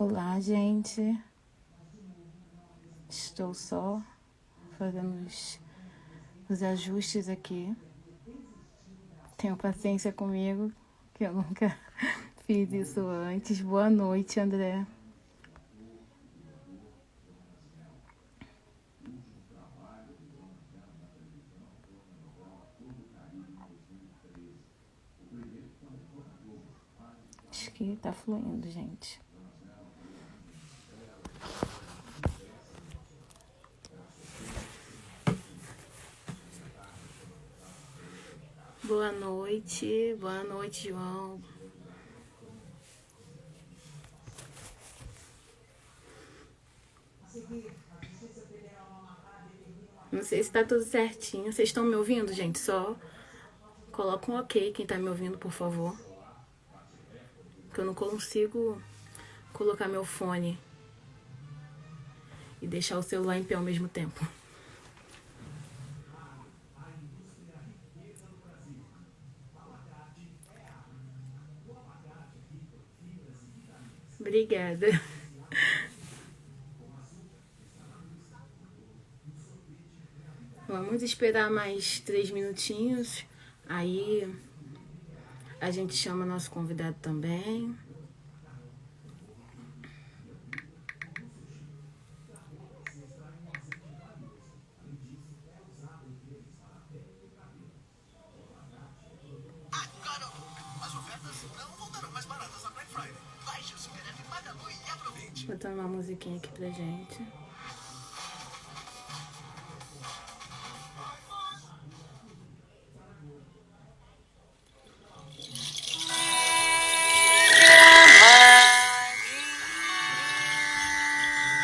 Olá, gente. Estou só fazendo os ajustes aqui. Tenham paciência comigo, que eu nunca fiz isso antes. Boa noite, André. Acho que tá fluindo, gente. Boa noite, João. Não sei se tá tudo certinho. Vocês estão me ouvindo, gente? Só coloca um ok quem tá me ouvindo, por favor. Porque eu não consigo colocar meu fone e deixar o celular em pé ao mesmo tempo. Obrigada. Vamos esperar mais 3 minutinhos. Aí a gente chama nosso convidado também. Botando uma musiquinha aqui pra gente.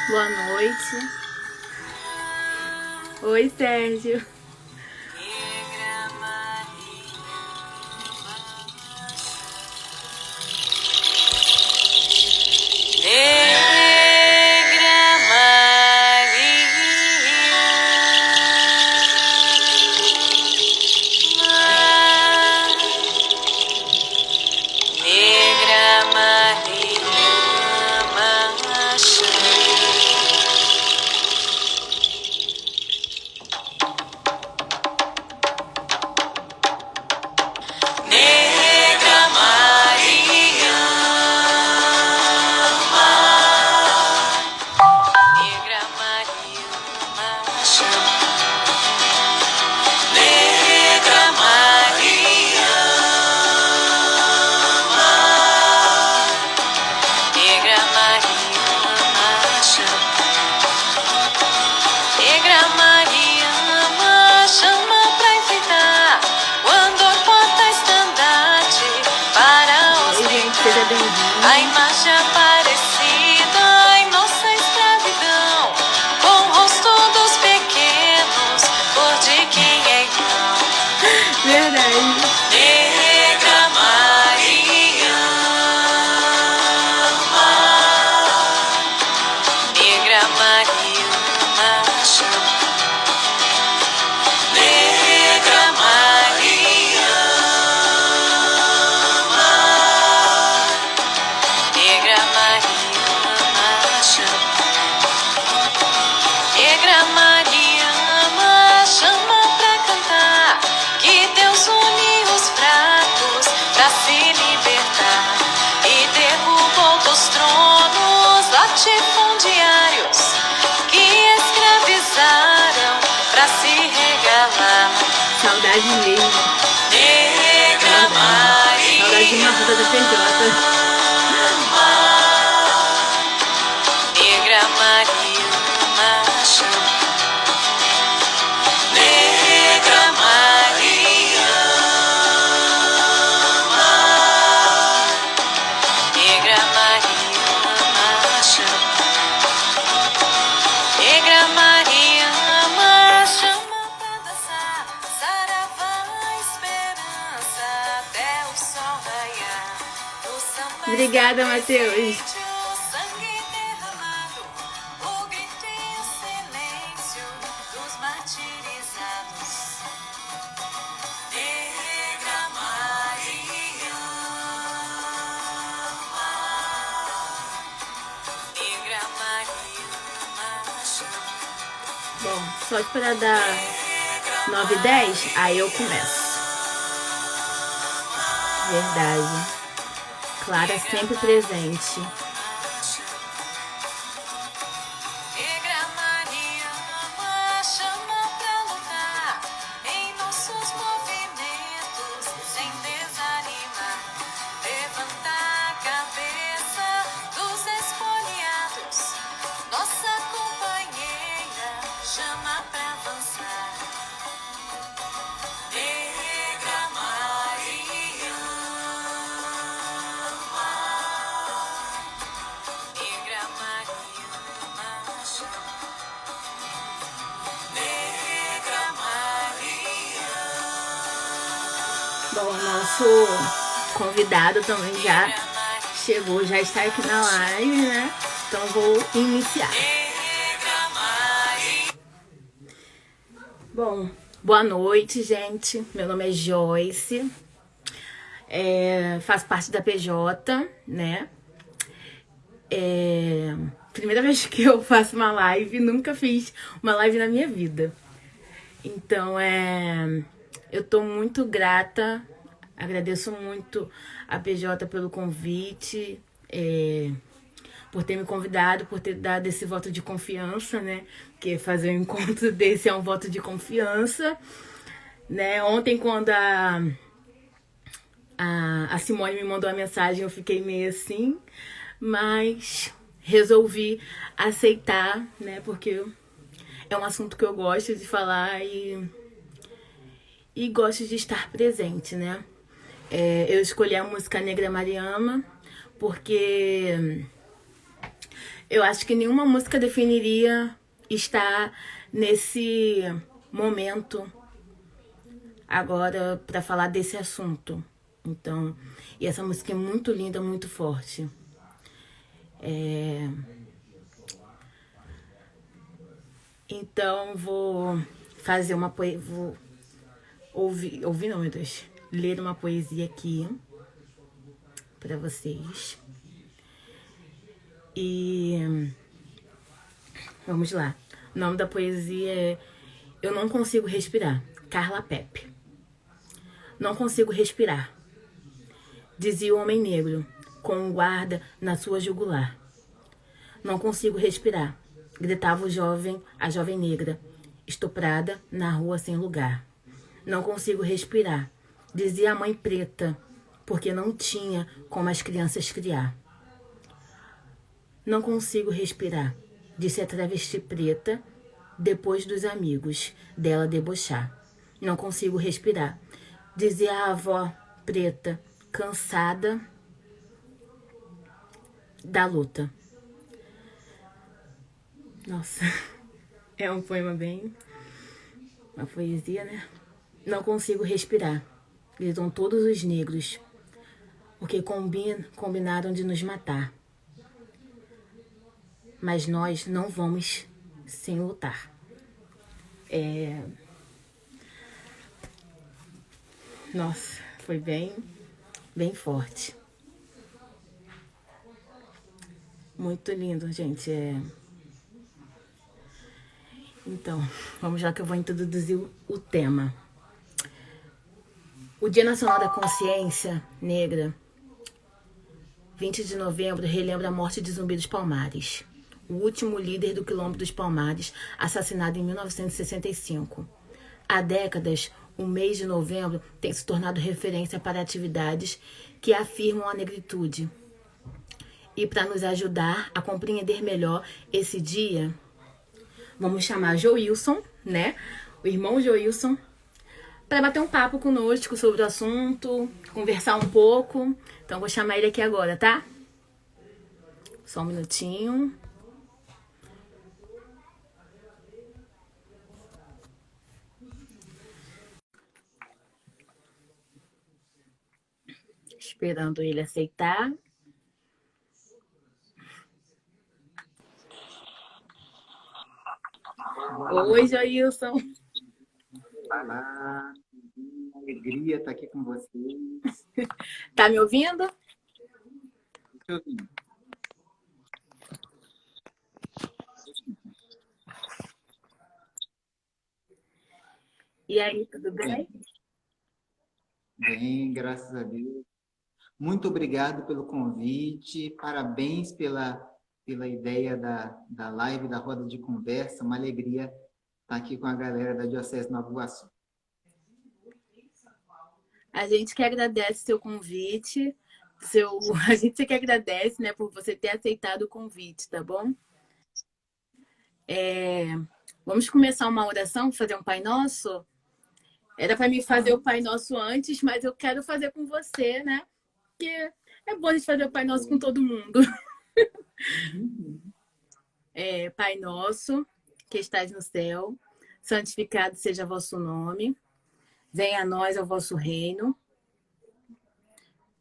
Boa noite. Oi, Sérgio. A imagem aparecida em nossa escravidão, com o rosto dos pequenos, cor de quem é irmão. Verdade. Negra Maria, Negra Maria, Negra Maria, Negra Maria, Negra Maria, chama pra cantar, que Deus une os fracos pra se libertar, e derrubou dos tronos latifundiários que escravizaram pra se regalar. Saudade mesmo. Negra Maria, Saudade de uma roda da PJ. Negra Maria, Negra Maria, Negra Maria, Negra Maria, chama pra dançar, saravá, esperança até o sol raiar. O samba Obrigada, Matheus. o sangue derramado, o grito e o silêncio dos martirizados. Negra Maria, Bom, só esperar dar 9h10, aí eu começo. Verdade. Clara sempre presente. Negra Mariana chama pra lutar em nossos movimentos, sem desanimar. Levantar a cabeça dos espoliados. Nossa companheira chama pra avançar. Negra Mariana, Negra Mariana chama. Negra Mariana, Bom, nosso convidado também já chegou, já está aqui na live, né? Então vou iniciar. Negra Mariana. Bom, boa noite, gente. Meu nome é Joyce. Faço parte da PJ, né? Primeira vez que eu faço uma live, nunca fiz uma live na minha vida. Então, eu tô muito grata, agradeço muito a PJ pelo convite, por ter me convidado, por ter dado esse voto de confiança, né? Porque fazer um encontro desse é um voto de confiança, né? Ontem, quando a Simone me mandou a mensagem, eu fiquei meio assim, mas resolvi aceitar, né? Porque é um assunto que eu gosto de falar e gosto de estar presente, né? Eu escolhi a música Negra Mariana porque eu acho que nenhuma música definiria estar nesse momento agora para falar desse assunto. Então, e essa música é muito linda, muito forte. Então, vou fazer uma poesia, vou ouvir não, meu Deus, ler uma poesia aqui para vocês. E vamos lá. O nome da poesia é Eu Não Consigo Respirar, Carla Pepe. Não consigo respirar, dizia o homem negro, com um guarda na sua jugular. Não consigo respirar, gritava a jovem negra, estuprada na rua sem lugar. Não consigo respirar, dizia a mãe preta, porque não tinha como as crianças criar. Não consigo respirar, disse a travesti preta, depois dos amigos dela debochar. Não consigo respirar, dizia a avó preta, cansada da luta. Nossa, é um poema bem... uma poesia, né? Não consigo respirar, gritam todos os negros, porque combinaram de nos matar. Mas nós não vamos sem lutar. Nossa, foi bem forte. Muito lindo, gente. Então, vamos lá que eu vou introduzir o tema. O Dia Nacional da Consciência Negra, 20 de novembro, relembra a morte de Zumbi dos Palmares, o último líder do Quilombo dos Palmares, assassinado em 1965. Há décadas, o mês de novembro tem se tornado referência para atividades que afirmam a negritude. E para nos ajudar a compreender melhor esse dia, vamos chamar Joilson, né? O irmão Joilson, para bater um papo conosco sobre o assunto, conversar um pouco. Então, vou chamar ele aqui agora, tá? Só um minutinho. Esperando ele aceitar. Oi, Joilson. Olá, alegria estar aqui com vocês. Tá me ouvindo? Te ouvindo. E aí, tudo Bem, bem? bem, graças a Deus. Muito obrigado pelo convite, parabéns pela ideia da live, da roda de conversa. Uma alegria estar aqui com a galera da Diocese de Nova Iguaçu. A gente que agradece seu convite. A gente que agradece, né, por você ter aceitado o convite, tá bom? Vamos começar uma oração, fazer um Pai Nosso? Era para mim fazer o Pai Nosso antes, mas eu quero fazer com você, né? Porque é bom a gente fazer o Pai Nosso com todo mundo. Pai Nosso, que estás no céu, santificado seja vosso nome. Venha a nós o vosso reino.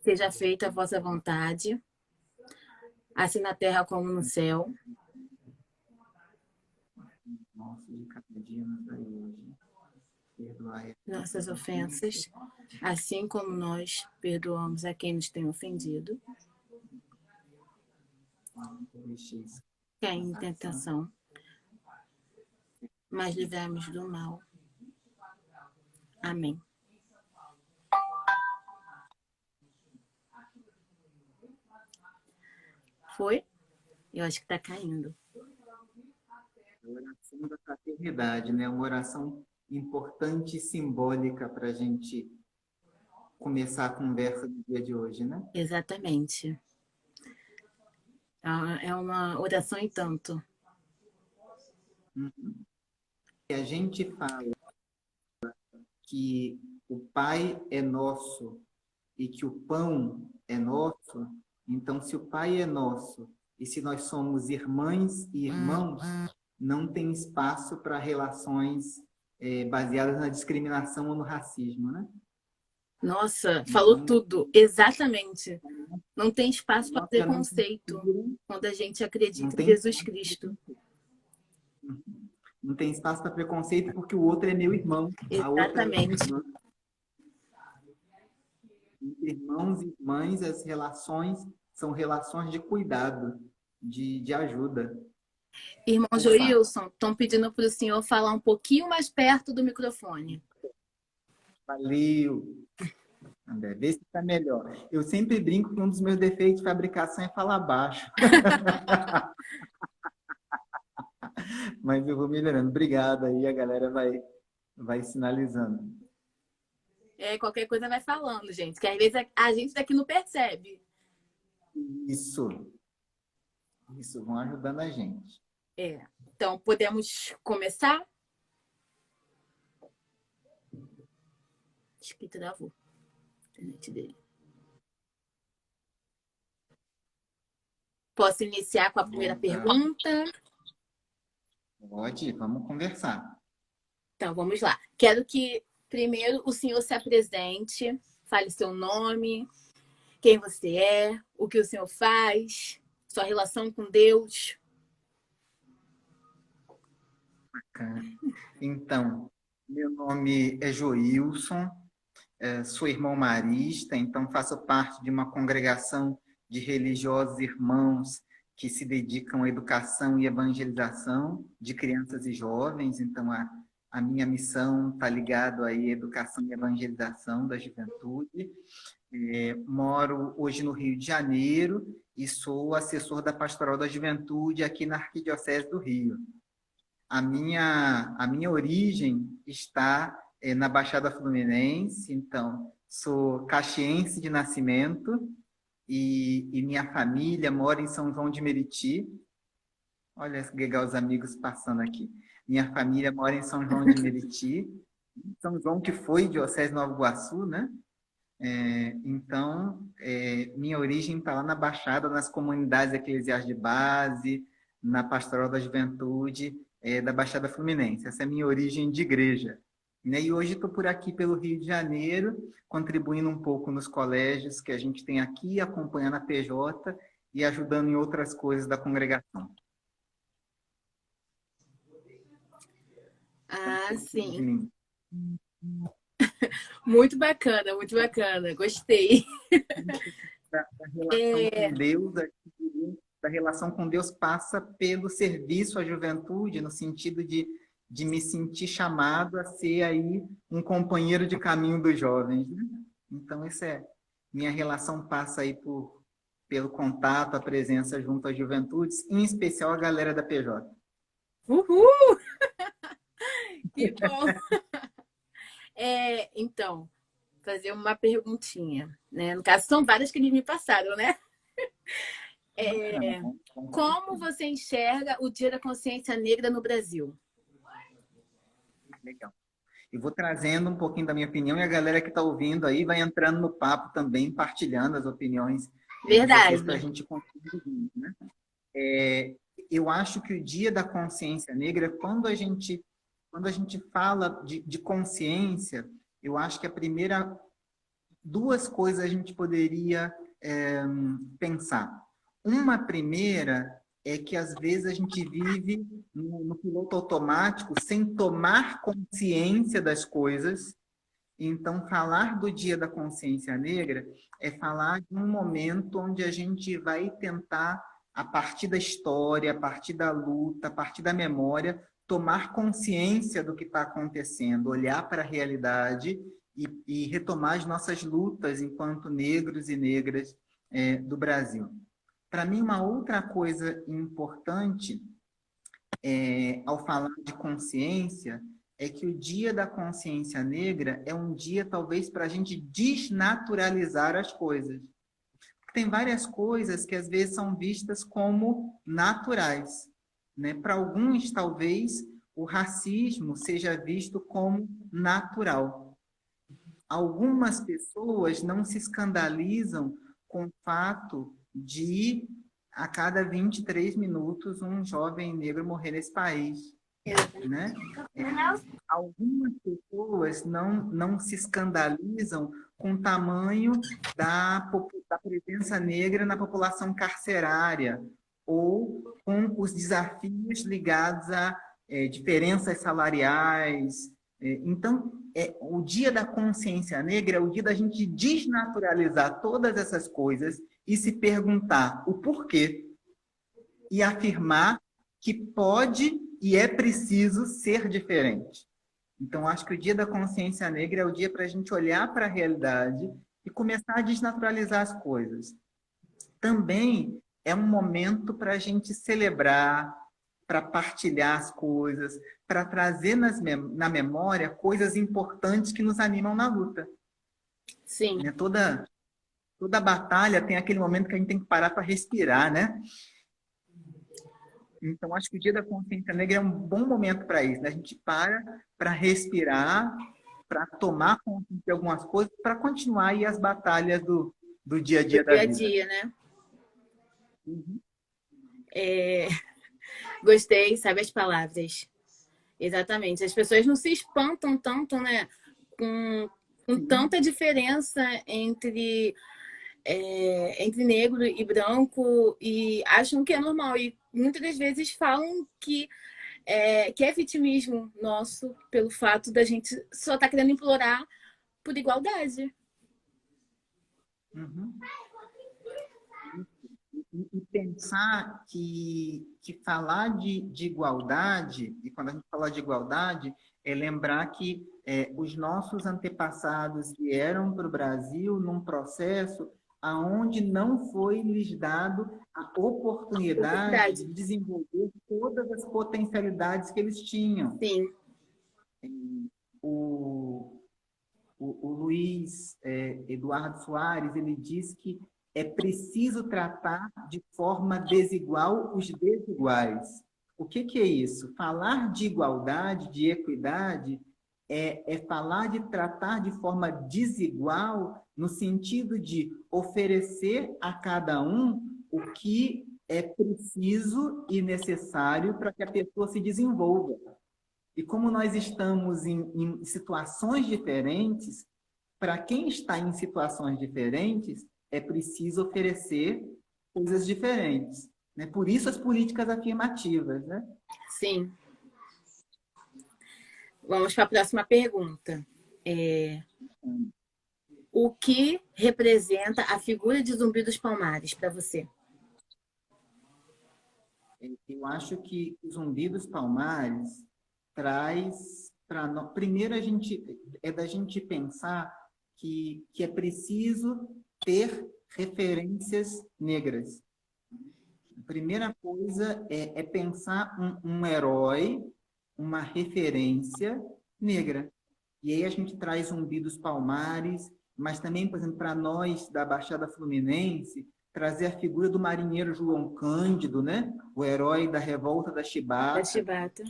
Seja feita a vossa vontade, assim na terra como no céu. Nosso de cada dia nos dai hoje. Perdoai Nossas ofensas, assim como nós perdoamos a quem nos tem ofendido. Cair em tentação, mas livrai-nos do mal. Amém. Foi? Eu acho que está caindo. a oração da fraternidade, né? Uma oração importante e simbólica para a gente começar a conversa do dia de hoje, né? Exatamente. É uma oração em tanto. E a gente fala que o Pai é nosso e que o pão é nosso, então se o Pai é nosso e se nós somos irmãs e irmãos, não tem espaço para relações baseadas na discriminação ou no racismo, né? Nossa, falou Então, tudo. Exatamente. Não tem espaço para já não se preconceito quando a gente não acredita em tem Jesus Cristo. não tem espaço para preconceito porque o outro é meu irmão, a outra é minha Exatamente. irmã. Entre irmãos e irmãs, as relações são relações de cuidado, de ajuda. Irmão Opa, Joilson, estão pedindo para o senhor falar um pouquinho mais perto do microfone. valeu. André, vê se está melhor. Eu sempre brinco que um dos meus defeitos de fabricação é falar baixo. Mas eu vou melhorando. Obrigado aí, a galera vai sinalizando. Qualquer coisa vai falando, gente, que às vezes a gente daqui não percebe. Isso. Isso, vão ajudando a gente. Então, podemos começar? Acho que travou a internet dele. Posso iniciar com a primeira pergunta? Pode, vamos conversar. Então, vamos lá. Quero que primeiro o senhor se apresente, fale seu nome, quem você é, o que o senhor faz, sua relação com Deus. Bacana. Então, meu nome é Joilson, sou irmão marista, então faço parte de uma congregação de religiosos irmãos que se dedicam à educação e evangelização de crianças e jovens. Então, a minha missão está ligada à educação e evangelização da juventude. Moro hoje no Rio de Janeiro e sou assessor da Pastoral da Juventude aqui na Arquidiocese do Rio. A minha origem está na Baixada Fluminense, então sou caxiense de nascimento e minha família mora em São João de Meriti. Olha que legal os amigos passando aqui. Minha família mora em São João de Meriti, São João que foi Diocese de Nova Iguaçu, né? Então, minha origem está lá na Baixada, nas comunidades eclesiais de base, na Pastoral da Juventude, da Baixada Fluminense. Essa é a minha origem de igreja. Né? E hoje estou por aqui pelo Rio de Janeiro, contribuindo um pouco nos colégios que a gente tem aqui, acompanhando a PJ e ajudando em outras coisas da congregação. Ah, sim. Muito bacana, gostei. Da relação com Deus passa pelo serviço à juventude, no sentido de de me sentir chamado a ser aí um companheiro de caminho dos jovens, né? Então, minha relação passa aí pelo contato, a presença junto às juventudes, em especial a galera da PJ. Uhul! Que bom! Então, fazer uma perguntinha, né? No caso, são várias que eles me passaram, né? Como você enxerga o Dia da Consciência Negra no Brasil? Legal. Eu vou trazendo um pouquinho da minha opinião e a galera que está ouvindo aí vai entrando no papo também, partilhando as opiniões de vocês para a gente continuar, né? Eu acho que o Dia da Consciência Negra, quando a gente fala de consciência, eu acho que duas coisas a gente poderia pensar. Uma primeira é que, às vezes, a gente vive no piloto automático sem tomar consciência das coisas. Então, falar do Dia da Consciência Negra é falar de um momento onde a gente vai tentar, a partir da história, a partir da luta, a partir da memória, tomar consciência do que está acontecendo, olhar para a realidade e retomar as nossas lutas enquanto negros e negras do Brasil. Para mim, uma outra coisa importante ao falar de consciência é que o Dia da Consciência Negra é um dia, talvez, para a gente desnaturalizar as coisas. Tem várias coisas que, às vezes, são vistas como naturais, né? Para alguns, talvez, o racismo seja visto como natural. Algumas pessoas não se escandalizam com o fato de, a cada 23 minutos, um jovem negro morrer nesse país, né? Algumas pessoas não se escandalizam com o tamanho da presença negra na população carcerária ou com os desafios ligados a diferenças salariais. Então, o Dia da Consciência Negra é o dia da gente desnaturalizar todas essas coisas e se perguntar o porquê e afirmar que pode e é preciso ser diferente. Então, acho que o Dia da Consciência Negra é o dia para a gente olhar para a realidade e começar a desnaturalizar as coisas. Também é um momento para a gente celebrar, para partilhar as coisas, para trazer na memória coisas importantes que nos animam na luta. Sim. Né? Toda batalha tem aquele momento que a gente tem que parar para respirar, né? Então, acho que o Dia da Consciência Negra é um bom momento para isso, né? A gente para respirar, para tomar consciência de algumas coisas, para continuar aí as batalhas do dia a dia da vida. Do dia a dia, né? Uhum. Gostei, sabe as palavras. Exatamente. As pessoas não se espantam tanto, né? Com tanta diferença entre negro e branco e acham que é normal. E muitas das vezes falam que é vitimismo nosso pelo fato da gente só estar querendo implorar por igualdade. Uhum. E pensar que falar de igualdade, e quando a gente fala de igualdade, é lembrar que os nossos antepassados vieram para o Brasil num processo aonde não foi lhes dado a oportunidade de desenvolver todas as potencialidades que eles tinham. Sim. O Luiz Eduardo Soares, ele diz que é preciso tratar de forma desigual os desiguais. O que é isso? Falar de igualdade, de equidade, é falar de tratar de forma desigual no sentido de oferecer a cada um o que é preciso e necessário para que a pessoa se desenvolva. E como nós estamos em situações diferentes, para quem está em situações diferentes, é preciso oferecer coisas diferentes. Né? Por isso as políticas afirmativas. Né? Sim. Vamos para a próxima pergunta. O que representa a figura de Zumbi dos Palmares para você? Eu acho que o Zumbi dos Palmares traz para nós... Primeiro, da gente pensar que é preciso ter referências negras. A primeira coisa é pensar um herói, uma referência negra. E aí a gente traz Zumbi dos Palmares, mas também, por exemplo, para nós da Baixada Fluminense, trazer a figura do marinheiro João Cândido, né? O herói da revolta da Chibata,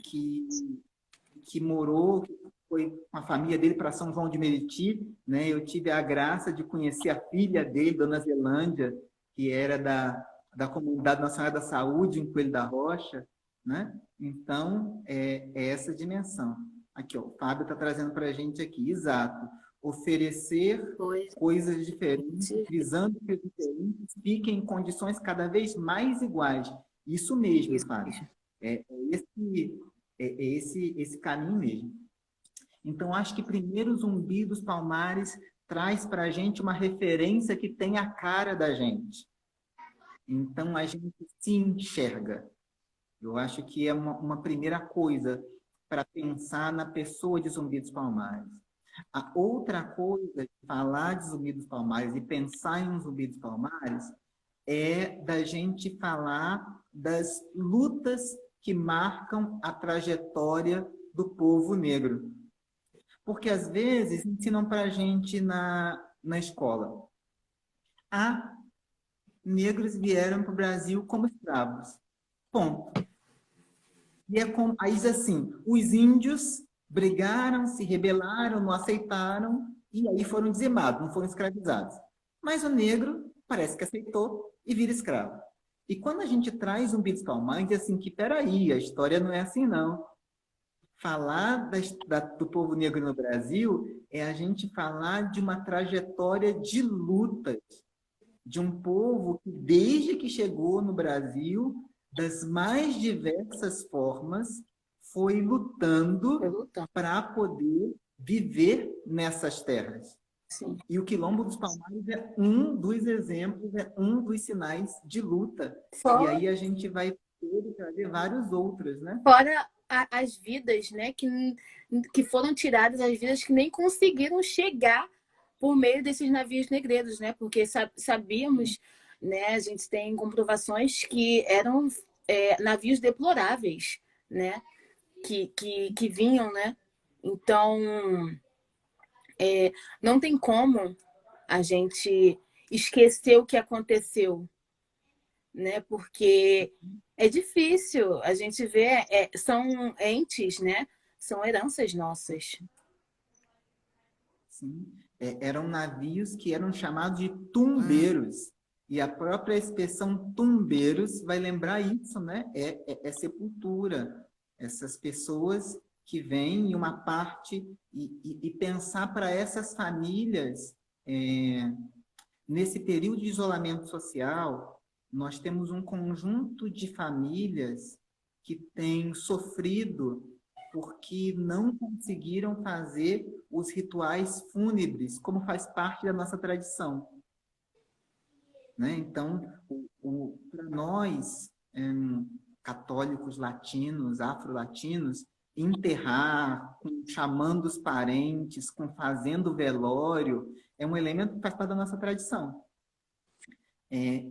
que morou, que foi com a família dele para São João de Meriti, né? Eu tive a graça de conhecer a filha dele, Dona Zelândia, que era da Comunidade Nacional da Saúde, em Coelho da Rocha, né? Então, é essa dimensão. Aqui, ó, o Fábio está trazendo para a gente aqui, exato. Oferecer coisas diferentes, visando que os diferentes fiquem em condições cada vez mais iguais. Isso mesmo, Fábio. É esse caminho mesmo. Então, acho que primeiro o Zumbi dos Palmares traz para a gente uma referência que tem a cara da gente. Então, a gente se enxerga. Eu acho que é uma primeira coisa para pensar na pessoa de Zumbi dos Palmares. A outra coisa de falar de Zumbi dos Palmares e pensar em um Zumbi dos Palmares é da gente falar das lutas que marcam a trajetória do povo negro. Porque, às vezes, ensinam para a gente na escola. Negros vieram para o Brasil como escravos. Ponto. E aí diz assim, os índios brigaram, se rebelaram, não aceitaram, e aí foram dizimados, não foram escravizados. Mas o negro parece que aceitou e vira escravo. E quando a gente traz Zumbi dos Palmares, diz assim que, peraí, a história não é assim, não. Falar do povo negro no Brasil é a gente falar de uma trajetória de lutas, de um povo que, desde que chegou no Brasil, das mais diversas formas, foi lutando para poder viver nessas terras. Sim. E o Quilombo dos Palmares é um dos exemplos, é um dos sinais de luta. E aí a gente vai ter trazer vários outros, né? Fora as vidas, né, que foram tiradas, as vidas que nem conseguiram chegar por meio desses navios negreiros, né? Porque sabíamos, né, a gente tem comprovações que eram navios deploráveis, né? Que vinham, né? Então, não tem como a gente esquecer o que aconteceu, né? Porque é difícil. A gente vê, são entes, né? São heranças nossas. Sim. Eram navios que eram chamados de tumbeiros. E a própria expressão tumbeiros vai lembrar isso, né? É sepultura. Essas pessoas que vêm em uma parte e pensar para essas famílias, nesse período de isolamento social, nós temos um conjunto de famílias que têm sofrido porque não conseguiram fazer os rituais fúnebres, como faz parte da nossa tradição. Né? Então, para nós, católicos latinos, afro-latinos, enterrar, chamando os parentes, fazendo velório, é um elemento que faz parte da nossa tradição.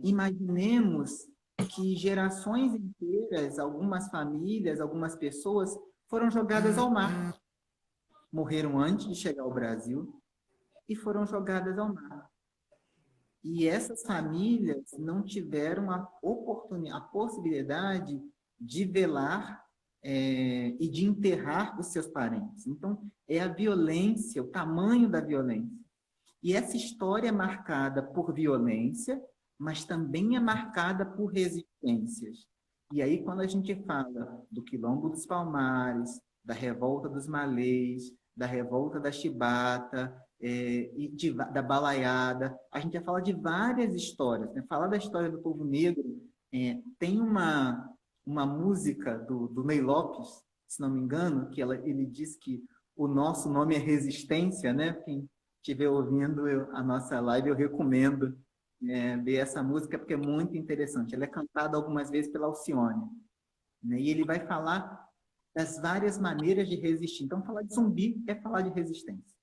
Imaginemos que gerações inteiras, algumas famílias, algumas pessoas foram jogadas ao mar. Morreram antes de chegar ao Brasil e foram jogadas ao mar. E essas famílias não tiveram a possibilidade de velar e de enterrar os seus parentes. Então, é a violência, o tamanho da violência. E essa história é marcada por violência, mas também é marcada por resistências. E aí, quando a gente fala do Quilombo dos Palmares, da Revolta dos Malês, da Revolta da Chibata, da Balaiada, a gente vai falar de várias histórias. Né? Falar da história do povo negro, tem uma música do Ney Lopes, se não me engano, que ele diz que o nosso nome é Resistência, né? Quem estiver ouvindo a nossa live, eu recomendo ver essa música, porque é muito interessante. Ela é cantada algumas vezes pela Alcione. Né? E ele vai falar das várias maneiras de resistir. Então, falar de zumbi é falar de resistência.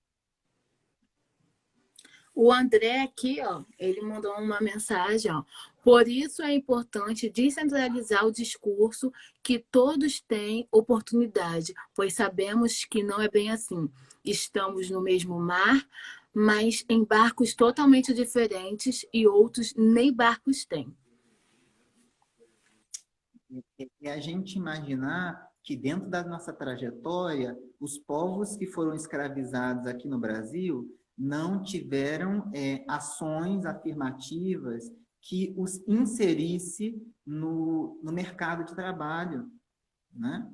O André aqui, ó, ele mandou uma mensagem, ó. Por isso é importante descentralizar o discurso, que todos têm oportunidade, pois sabemos que não é bem assim. Estamos no mesmo mar, mas em barcos totalmente diferentes e outros nem barcos têm. E a gente imaginar que dentro da nossa trajetória, os povos que foram escravizados aqui no Brasil não tiveram ações afirmativas que os inserisse no mercado de trabalho, né?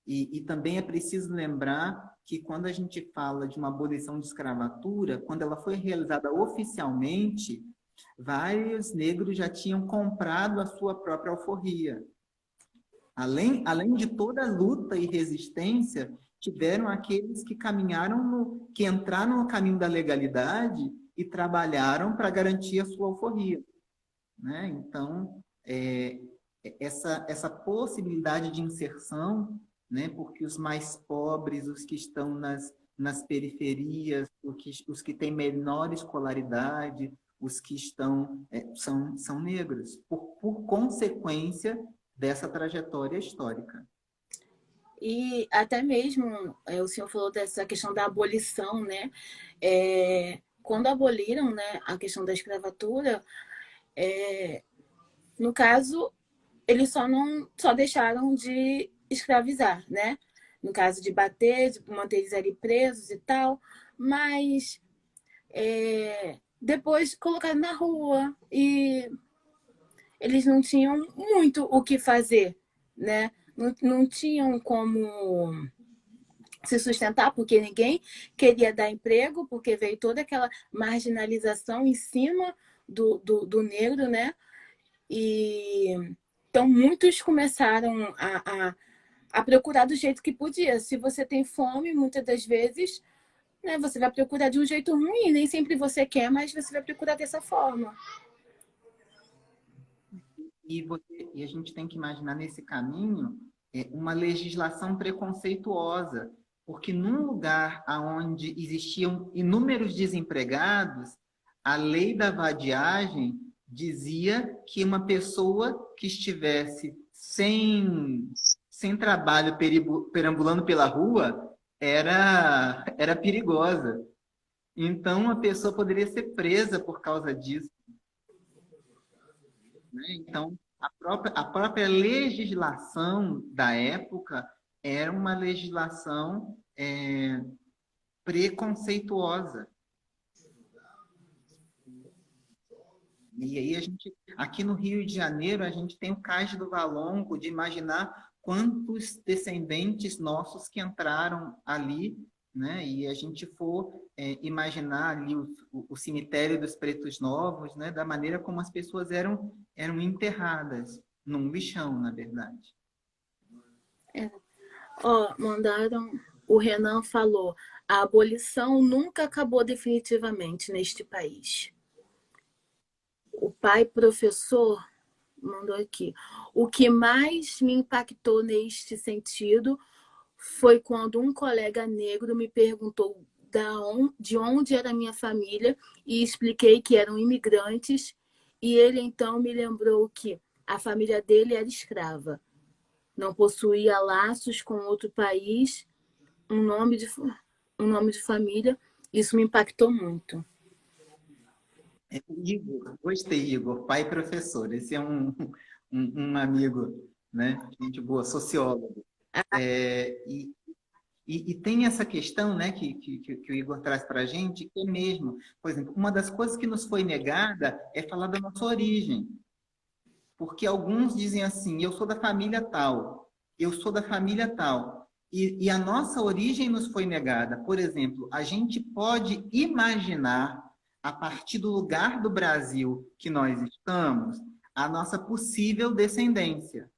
E também é preciso lembrar que quando a gente fala de uma abolição de escravatura, quando ela foi realizada oficialmente, vários negros já tinham comprado a sua própria alforria. Além de toda a luta e resistência, tiveram aqueles que caminharam, que entraram no caminho da legalidade e trabalharam para garantir a sua alforria, né? Então, essa possibilidade de inserção, né? Porque os mais pobres, os que estão nas periferias, os que têm menor escolaridade, os que são negros, por consequência dessa trajetória histórica. E até mesmo, o senhor falou dessa questão da abolição, né? Quando aboliram, né, a questão da escravatura, no caso, eles só deixaram de escravizar, né? No caso de bater, de manter eles ali presos e tal, mas depois colocaram na rua e eles não tinham muito o que fazer, né? Não tinham como se sustentar, porque ninguém queria dar emprego, porque veio toda aquela marginalização em cima do negro, né? E então muitos começaram a procurar do jeito que podia. Se você tem fome, muitas das vezes, né, você vai procurar de um jeito ruim, nem sempre você quer, mas você vai procurar dessa forma. E a gente tem que imaginar nesse caminho uma legislação preconceituosa, porque num lugar onde existiam inúmeros desempregados, a lei da vadiagem dizia que uma pessoa que estivesse sem trabalho, perambulando pela rua, era perigosa. Então, a pessoa poderia ser presa por causa disso. Então, a própria legislação da época era uma legislação preconceituosa. E aí aqui no Rio de Janeiro, a gente tem o Cais do Valongo, de imaginar quantos descendentes nossos que entraram ali, né? E a gente for imaginar ali o cemitério dos Pretos Novos, né? Da maneira como as pessoas eram enterradas, num lixão, na verdade. Mandaram, o Renan falou, a abolição nunca acabou definitivamente neste país. O pai professor mandou aqui. O que mais me impactou neste sentido foi quando um colega negro me perguntou de onde era a minha família e expliquei que eram imigrantes, e ele então me lembrou que a família dele era escrava, não possuía laços com outro país, um nome de família. Isso me impactou muito. Igor, gostei, Igor, pai professor. Esse é um amigo, né? Gente boa, sociólogo. E tem essa questão, né, que o Igor traz para a gente, que é mesmo, por exemplo, uma das coisas que nos foi negada é falar da nossa origem. Porque alguns dizem assim, eu sou da família tal, eu sou da família tal. E a nossa origem nos foi negada. Por exemplo, a gente pode imaginar, a partir do lugar do Brasil que nós estamos, a nossa possível descendência.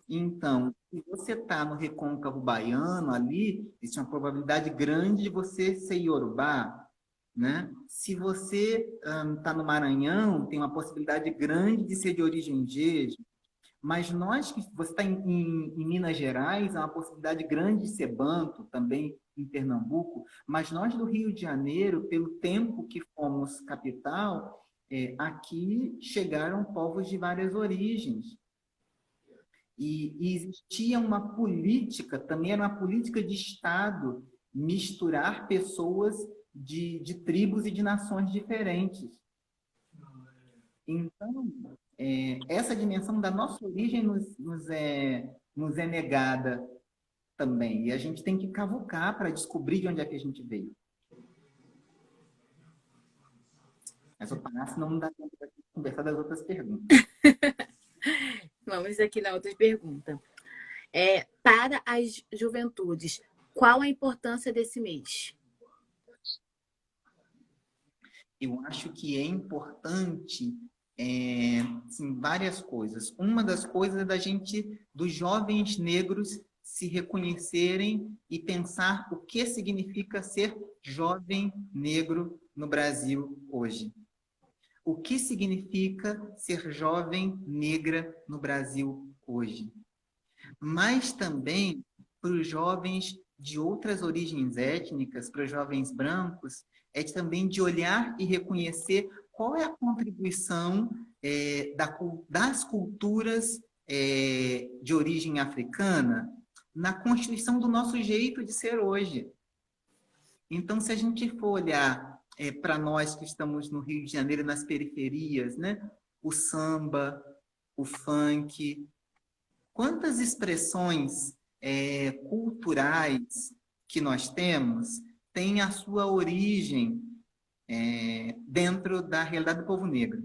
Então, se você está no recôncavo baiano ali, existe uma probabilidade grande de você ser iorubá, né? Se você está no Maranhão, tem uma possibilidade grande de ser de origem jeje. Mas nós, que você está em Minas Gerais, há uma possibilidade grande de ser banto, também em Pernambuco, mas nós do Rio de Janeiro, pelo tempo que fomos capital, aqui chegaram povos de várias origens. E existia uma política, também era uma política de Estado, misturar pessoas de tribos e de nações diferentes. Então, essa dimensão da nossa origem nos é negada também. E a gente tem que cavucar para descobrir de onde é que a gente veio. Mas eu parar, senão não dá tempo de conversar das outras perguntas. Vamos aqui na outra pergunta. Para as juventudes, qual a importância desse mês? Eu acho que é importante sim, várias coisas. Uma das coisas é dos jovens negros se reconhecerem e pensar o que significa ser jovem negro no Brasil hoje. O que significa ser jovem negra no Brasil hoje? Mas também para os jovens de outras origens étnicas, para os jovens brancos, é também de olhar e reconhecer qual é a contribuição das culturas de origem africana na constituição do nosso jeito de ser hoje. Então, se a gente for olhar para nós que estamos no Rio de Janeiro, nas periferias, né? O samba, o funk, quantas expressões culturais que nós temos têm a sua origem dentro da realidade do povo negro.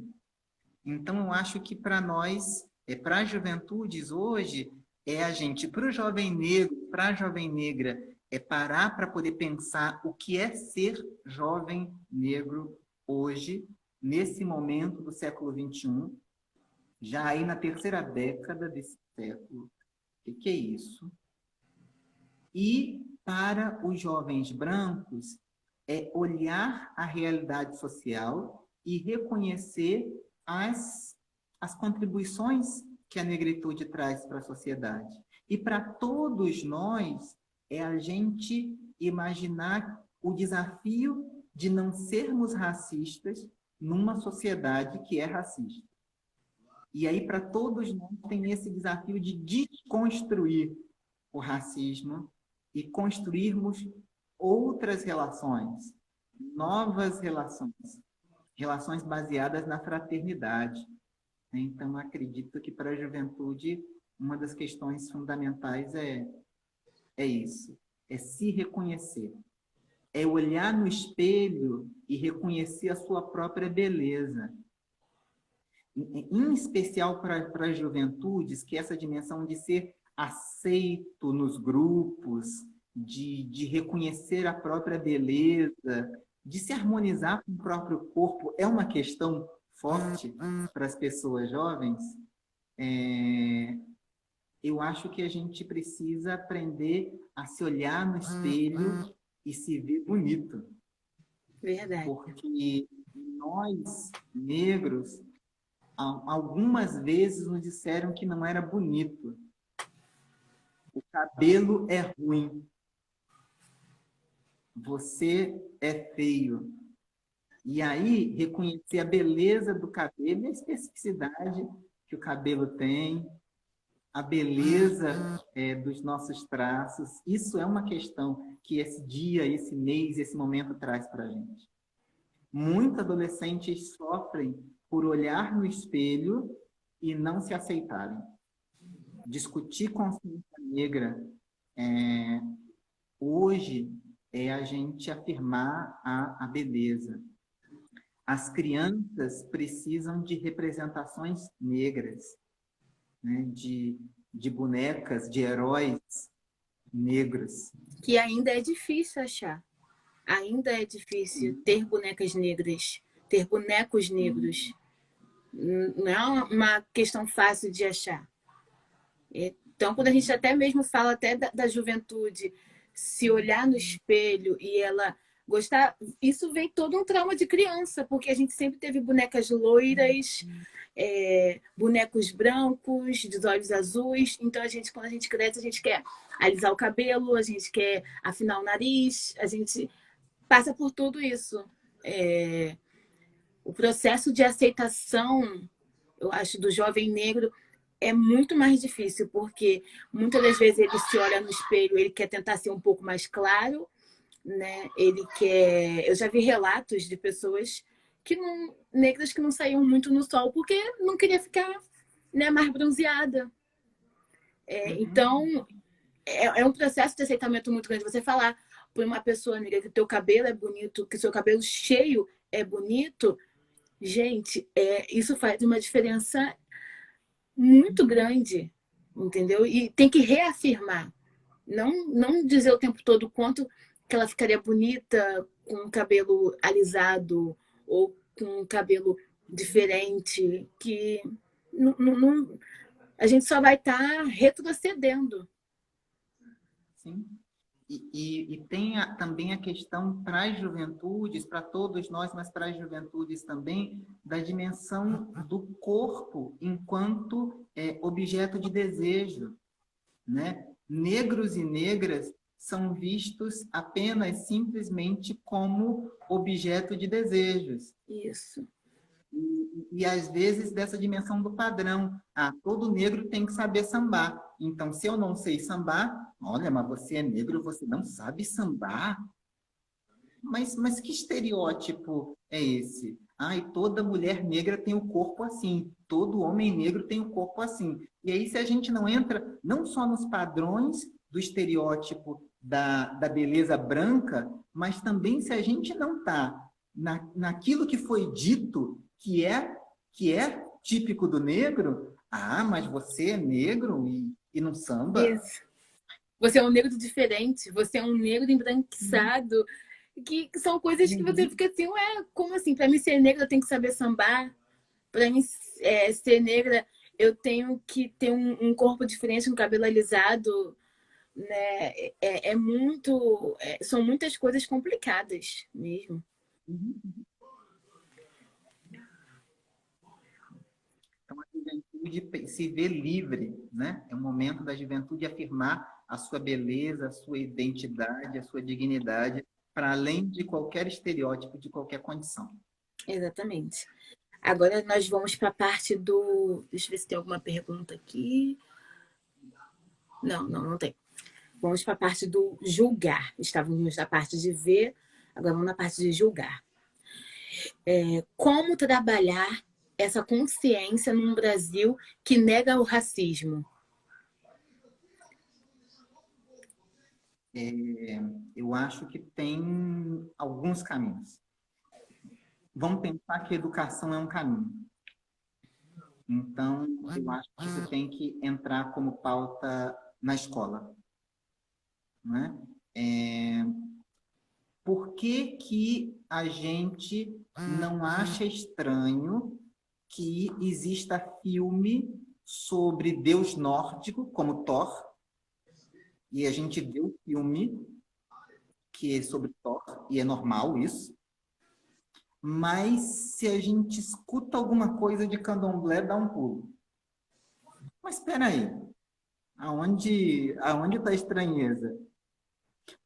Então, eu acho que para nós, para as juventudes hoje, para o jovem negro, para a jovem negra, parar para poder pensar o que é ser jovem negro hoje, nesse momento do século XXI, já aí na terceira década desse século. O que é isso? E para os jovens brancos, olhar a realidade social e reconhecer as contribuições que a negritude traz para a sociedade. E para todos nós, a gente imaginar o desafio de não sermos racistas numa sociedade que é racista. E aí, para todos nós, tem esse desafio de desconstruir o racismo e construirmos outras relações, novas relações, relações baseadas na fraternidade. Então, acredito que para a juventude, uma das questões fundamentais é isso, é se reconhecer, é olhar no espelho e reconhecer a sua própria beleza. Em especial para as juventudes, que essa dimensão de ser aceito nos grupos, de reconhecer a própria beleza, de se harmonizar com o próprio corpo, é uma questão forte para as pessoas jovens. Eu acho que a gente precisa aprender a se olhar no espelho e se ver bonito. Verdade. Porque nós, negros, algumas vezes nos disseram que não era bonito. O cabelo é ruim. Você é feio. E aí, reconhecer a beleza do cabelo e a especificidade que o cabelo tem, a beleza dos nossos traços. Isso é uma questão que esse dia, esse mês, esse momento traz para a gente. Muitos adolescentes sofrem por olhar no espelho e não se aceitarem. Discutir consciência negra hoje é a gente afirmar a beleza. As crianças precisam de representações negras, né? de bonecas, de heróis negros. Que ainda é difícil achar. Ainda é difícil ter bonecas negras, ter bonecos negros. Não é uma questão fácil de achar. Então, quando a gente até mesmo fala até da juventude, se olhar no espelho e ela Gostar, isso vem todo um trauma de criança, porque a gente sempre teve bonecas loiras, bonecos brancos, de olhos azuis. Então, quando a gente cresce, a gente quer alisar o cabelo, a gente quer afinar o nariz, a gente passa por tudo isso. O processo de aceitação, eu acho, do jovem negro é muito mais difícil, porque muitas das vezes ele se olha no espelho, ele quer tentar ser um pouco mais claro, né? Ele quer. Eu já vi relatos de pessoas negras que não saíam muito no sol porque não queria ficar, né, mais bronzeada. Então, é um processo de aceitamento muito grande. Você falar para uma pessoa negra que o teu cabelo é bonito, que o seu cabelo cheio é bonito, gente, isso faz uma diferença muito grande, entendeu? E tem que reafirmar. Não dizer o tempo todo o quanto que ela ficaria bonita com o cabelo alisado ou com um cabelo diferente, que a gente só vai estar retrocedendo. Sim. E tem também a questão para as juventudes, para todos nós, mas para as juventudes também, da dimensão do corpo enquanto objeto de desejo, né? Negros e negras são vistos apenas, simplesmente, como objeto de desejos. Isso. E às vezes dessa dimensão do padrão. Todo negro tem que saber sambar. Então, se eu não sei sambar, olha, mas você é negro, você não sabe sambar? Mas que estereótipo é esse? E toda mulher negra tem o corpo assim, todo homem negro tem o corpo assim. E aí, se a gente não entra não só nos padrões do estereótipo da beleza branca, mas também se a gente não está naquilo que foi dito que é típico do negro, mas você é negro e não samba? Isso. Você é um negro diferente, você é um negro embranquiçado, que são coisas que você fica assim, como assim? Para mim ser negra eu tenho que saber sambar, para mim ser negra eu tenho que ter um corpo diferente, um cabelo alisado, né? São muitas coisas complicadas mesmo. Então, a juventude se vê livre, né? É o momento da juventude afirmar a sua beleza, a sua identidade, a sua dignidade, para além de qualquer estereótipo, de qualquer condição. Exatamente. Agora nós vamos para a parte do... Deixa eu ver se tem alguma pergunta aqui. Não tem. Vamos para a parte do julgar. Estávamos na parte de ver, agora vamos na parte de julgar. Como trabalhar essa consciência num Brasil que nega o racismo? Eu acho que tem alguns caminhos. Vamos pensar que educação é um caminho. Então, eu acho que isso tem que entrar como pauta na escola. Né? Por que a gente não acha estranho que exista filme sobre Deus nórdico, como Thor, e a gente vê o filme que é sobre Thor, e é normal isso, mas se a gente escuta alguma coisa de candomblé, dá um pulo. Mas espera aí, aonde está a estranheza?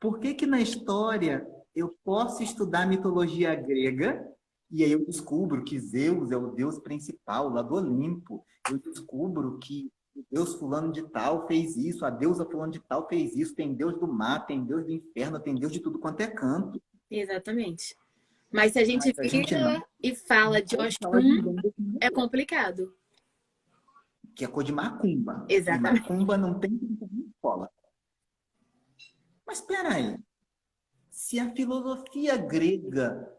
Por que na história eu posso estudar mitologia grega e aí eu descubro que Zeus é o deus principal lá do Olimpo, eu descubro que o deus fulano de tal fez isso, a deusa fulano de tal fez isso, tem deus do mar, tem deus do inferno, tem deus de tudo quanto é canto. Exatamente. Mas se a gente vira e fala de Oxum, é complicado. Que é cor de macumba. Exatamente. E macumba não tem escola. Mas espera aí. Se a filosofia grega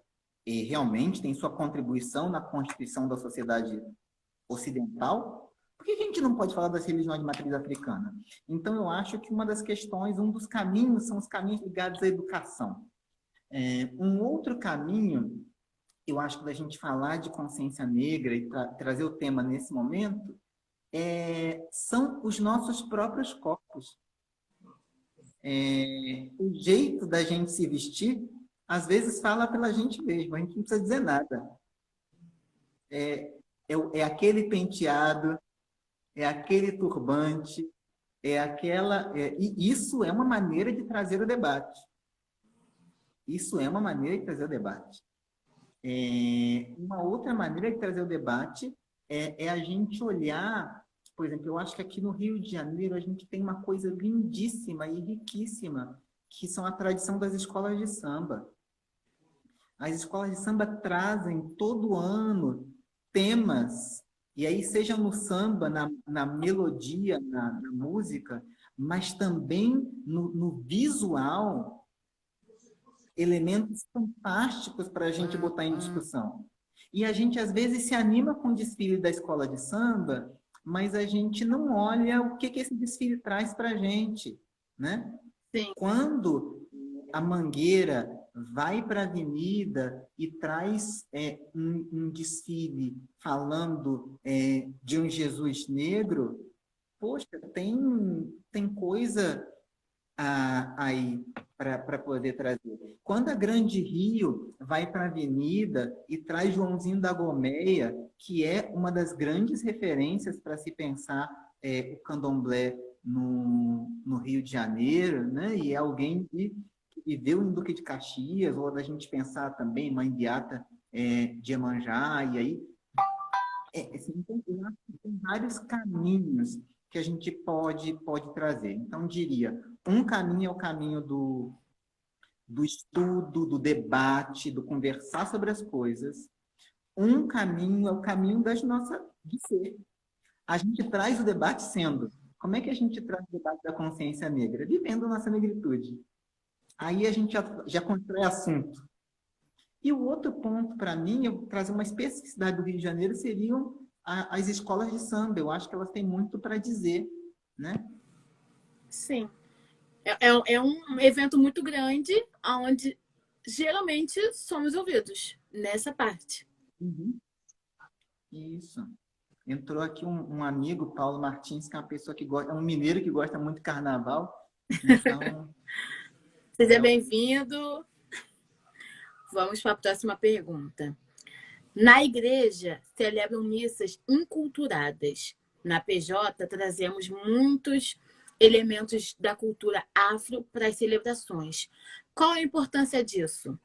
realmente tem sua contribuição na constituição da sociedade ocidental, por que a gente não pode falar das religiões de matriz africana? Então, eu acho que uma das questões, um dos caminhos, são os caminhos ligados à educação. Um outro caminho, eu acho que da gente falar de consciência negra e trazer o tema nesse momento, são os nossos próprios corpos. O jeito da gente se vestir, às vezes fala pela gente mesmo, a gente não precisa dizer nada. É aquele penteado, é aquele turbante, e isso é uma maneira de trazer o debate. Isso é uma maneira de trazer o debate. Uma outra maneira de trazer o debate é a gente olhar, por exemplo, eu acho que aqui no Rio de Janeiro a gente tem uma coisa lindíssima e riquíssima, que são a tradição das escolas de samba. As escolas de samba trazem todo ano temas, e aí seja no samba, na melodia, na música, mas também no visual, elementos fantásticos para a gente botar em discussão. E a gente, às vezes, se anima com o desfile da escola de samba, mas a gente não olha o que esse desfile traz para a gente, né? Sim. Quando a Mangueira vai para a avenida e traz um desfile falando de um Jesus negro, poxa, tem coisa aí para poder trazer. Quando a Grande Rio vai para a avenida e traz Joãozinho da Gomeia, que é uma das grandes referências para se pensar o candomblé no Rio de Janeiro, né? E é alguém que viveu em Duque de Caxias, ou da gente pensar também Mãe Beata de Iemanjá, e aí assim, tem vários caminhos que a gente pode trazer. Então, diria, um caminho é o caminho do estudo, do debate, do conversar sobre as coisas. Um caminho é o caminho de ser. A gente traz o debate sendo. Como é que a gente traz o debate da consciência negra? Vivendo nossa negritude. Aí a gente já constrói assunto. E o outro ponto, para mim, eu trazer uma especificidade do Rio de Janeiro, seriam as escolas de samba. Eu acho que elas têm muito para dizer, né? Sim. É um evento muito grande, onde geralmente somos ouvidos nessa parte. Uhum. Isso. Entrou aqui um amigo, Paulo Martins, que é uma pessoa que gosta, é um mineiro que gosta muito de carnaval. Então. Seja bem-vindo. Vamos para a próxima pergunta. Na igreja, celebram missas enculturadas. Na PJ, trazemos muitos elementos da cultura afro para as celebrações. Qual a importância disso?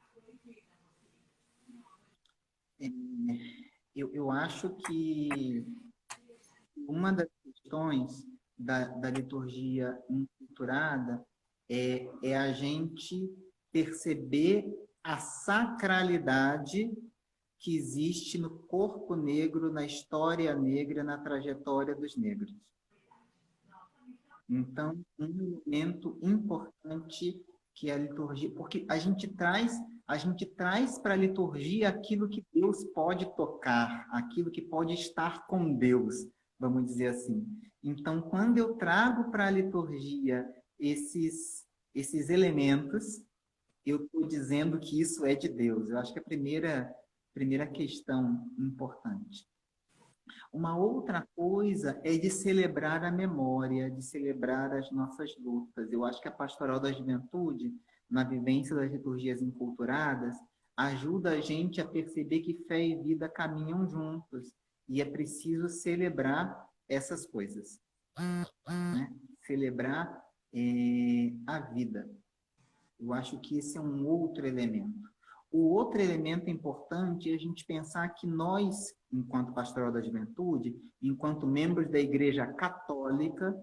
Eu acho que uma das questões da liturgia enculturada é a gente perceber a sacralidade que existe no corpo negro, na história negra, na trajetória dos negros. Então, um elemento importante que a liturgia, porque a gente traz para a liturgia aquilo que Deus pode tocar, aquilo que pode estar com Deus, vamos dizer assim. Então, quando eu trago para a liturgia esses elementos, eu estou dizendo que isso é de Deus. Eu acho que é a primeira questão importante. Uma outra coisa é de celebrar a memória, de celebrar as nossas lutas. Eu acho que a Pastoral da Juventude, na vivência das liturgias enculturadas, ajuda a gente a perceber que fé e vida caminham juntos. E é preciso celebrar essas coisas. Né? Celebrar a vida. Eu acho que esse é um outro elemento. O outro elemento importante é a gente pensar que nós, enquanto Pastoral da Juventude, enquanto membros da Igreja Católica,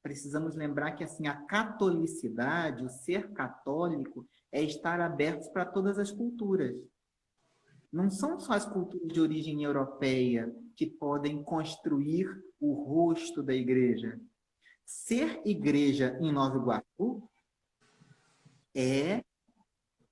precisamos lembrar que assim, a catolicidade, o ser católico, é estar abertos para todas as culturas. Não são só as culturas de origem europeia que podem construir o rosto da igreja. Ser igreja em Nova Iguaçu é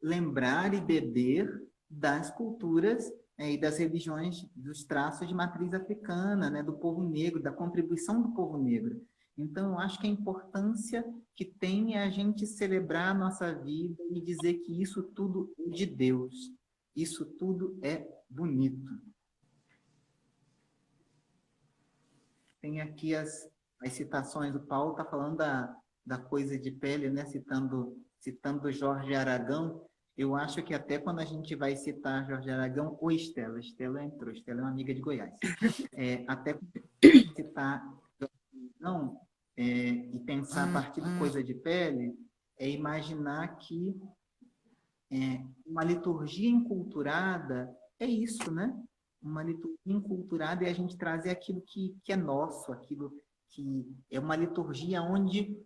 lembrar e beber das culturas e das religiões, dos traços de matriz africana, né, do povo negro, da contribuição do povo negro. Então, eu acho que a importância que tem é a gente celebrar a nossa vida e dizer que isso tudo é de Deus. Isso tudo é bonito. Tem aqui as citações. O Paulo está falando da coisa de pele, né, citando Jorge Aragão. Eu acho que até quando a gente vai citar Jorge Aragão, ou Estela, Estela entrou, Estela é uma amiga de Goiás. Até quando a gente citar Aragão, e pensar a partir de Coisa de Pele, é imaginar que uma liturgia enculturada é isso, né? Uma liturgia enculturada é a gente trazer aquilo que é nosso, aquilo que é uma liturgia onde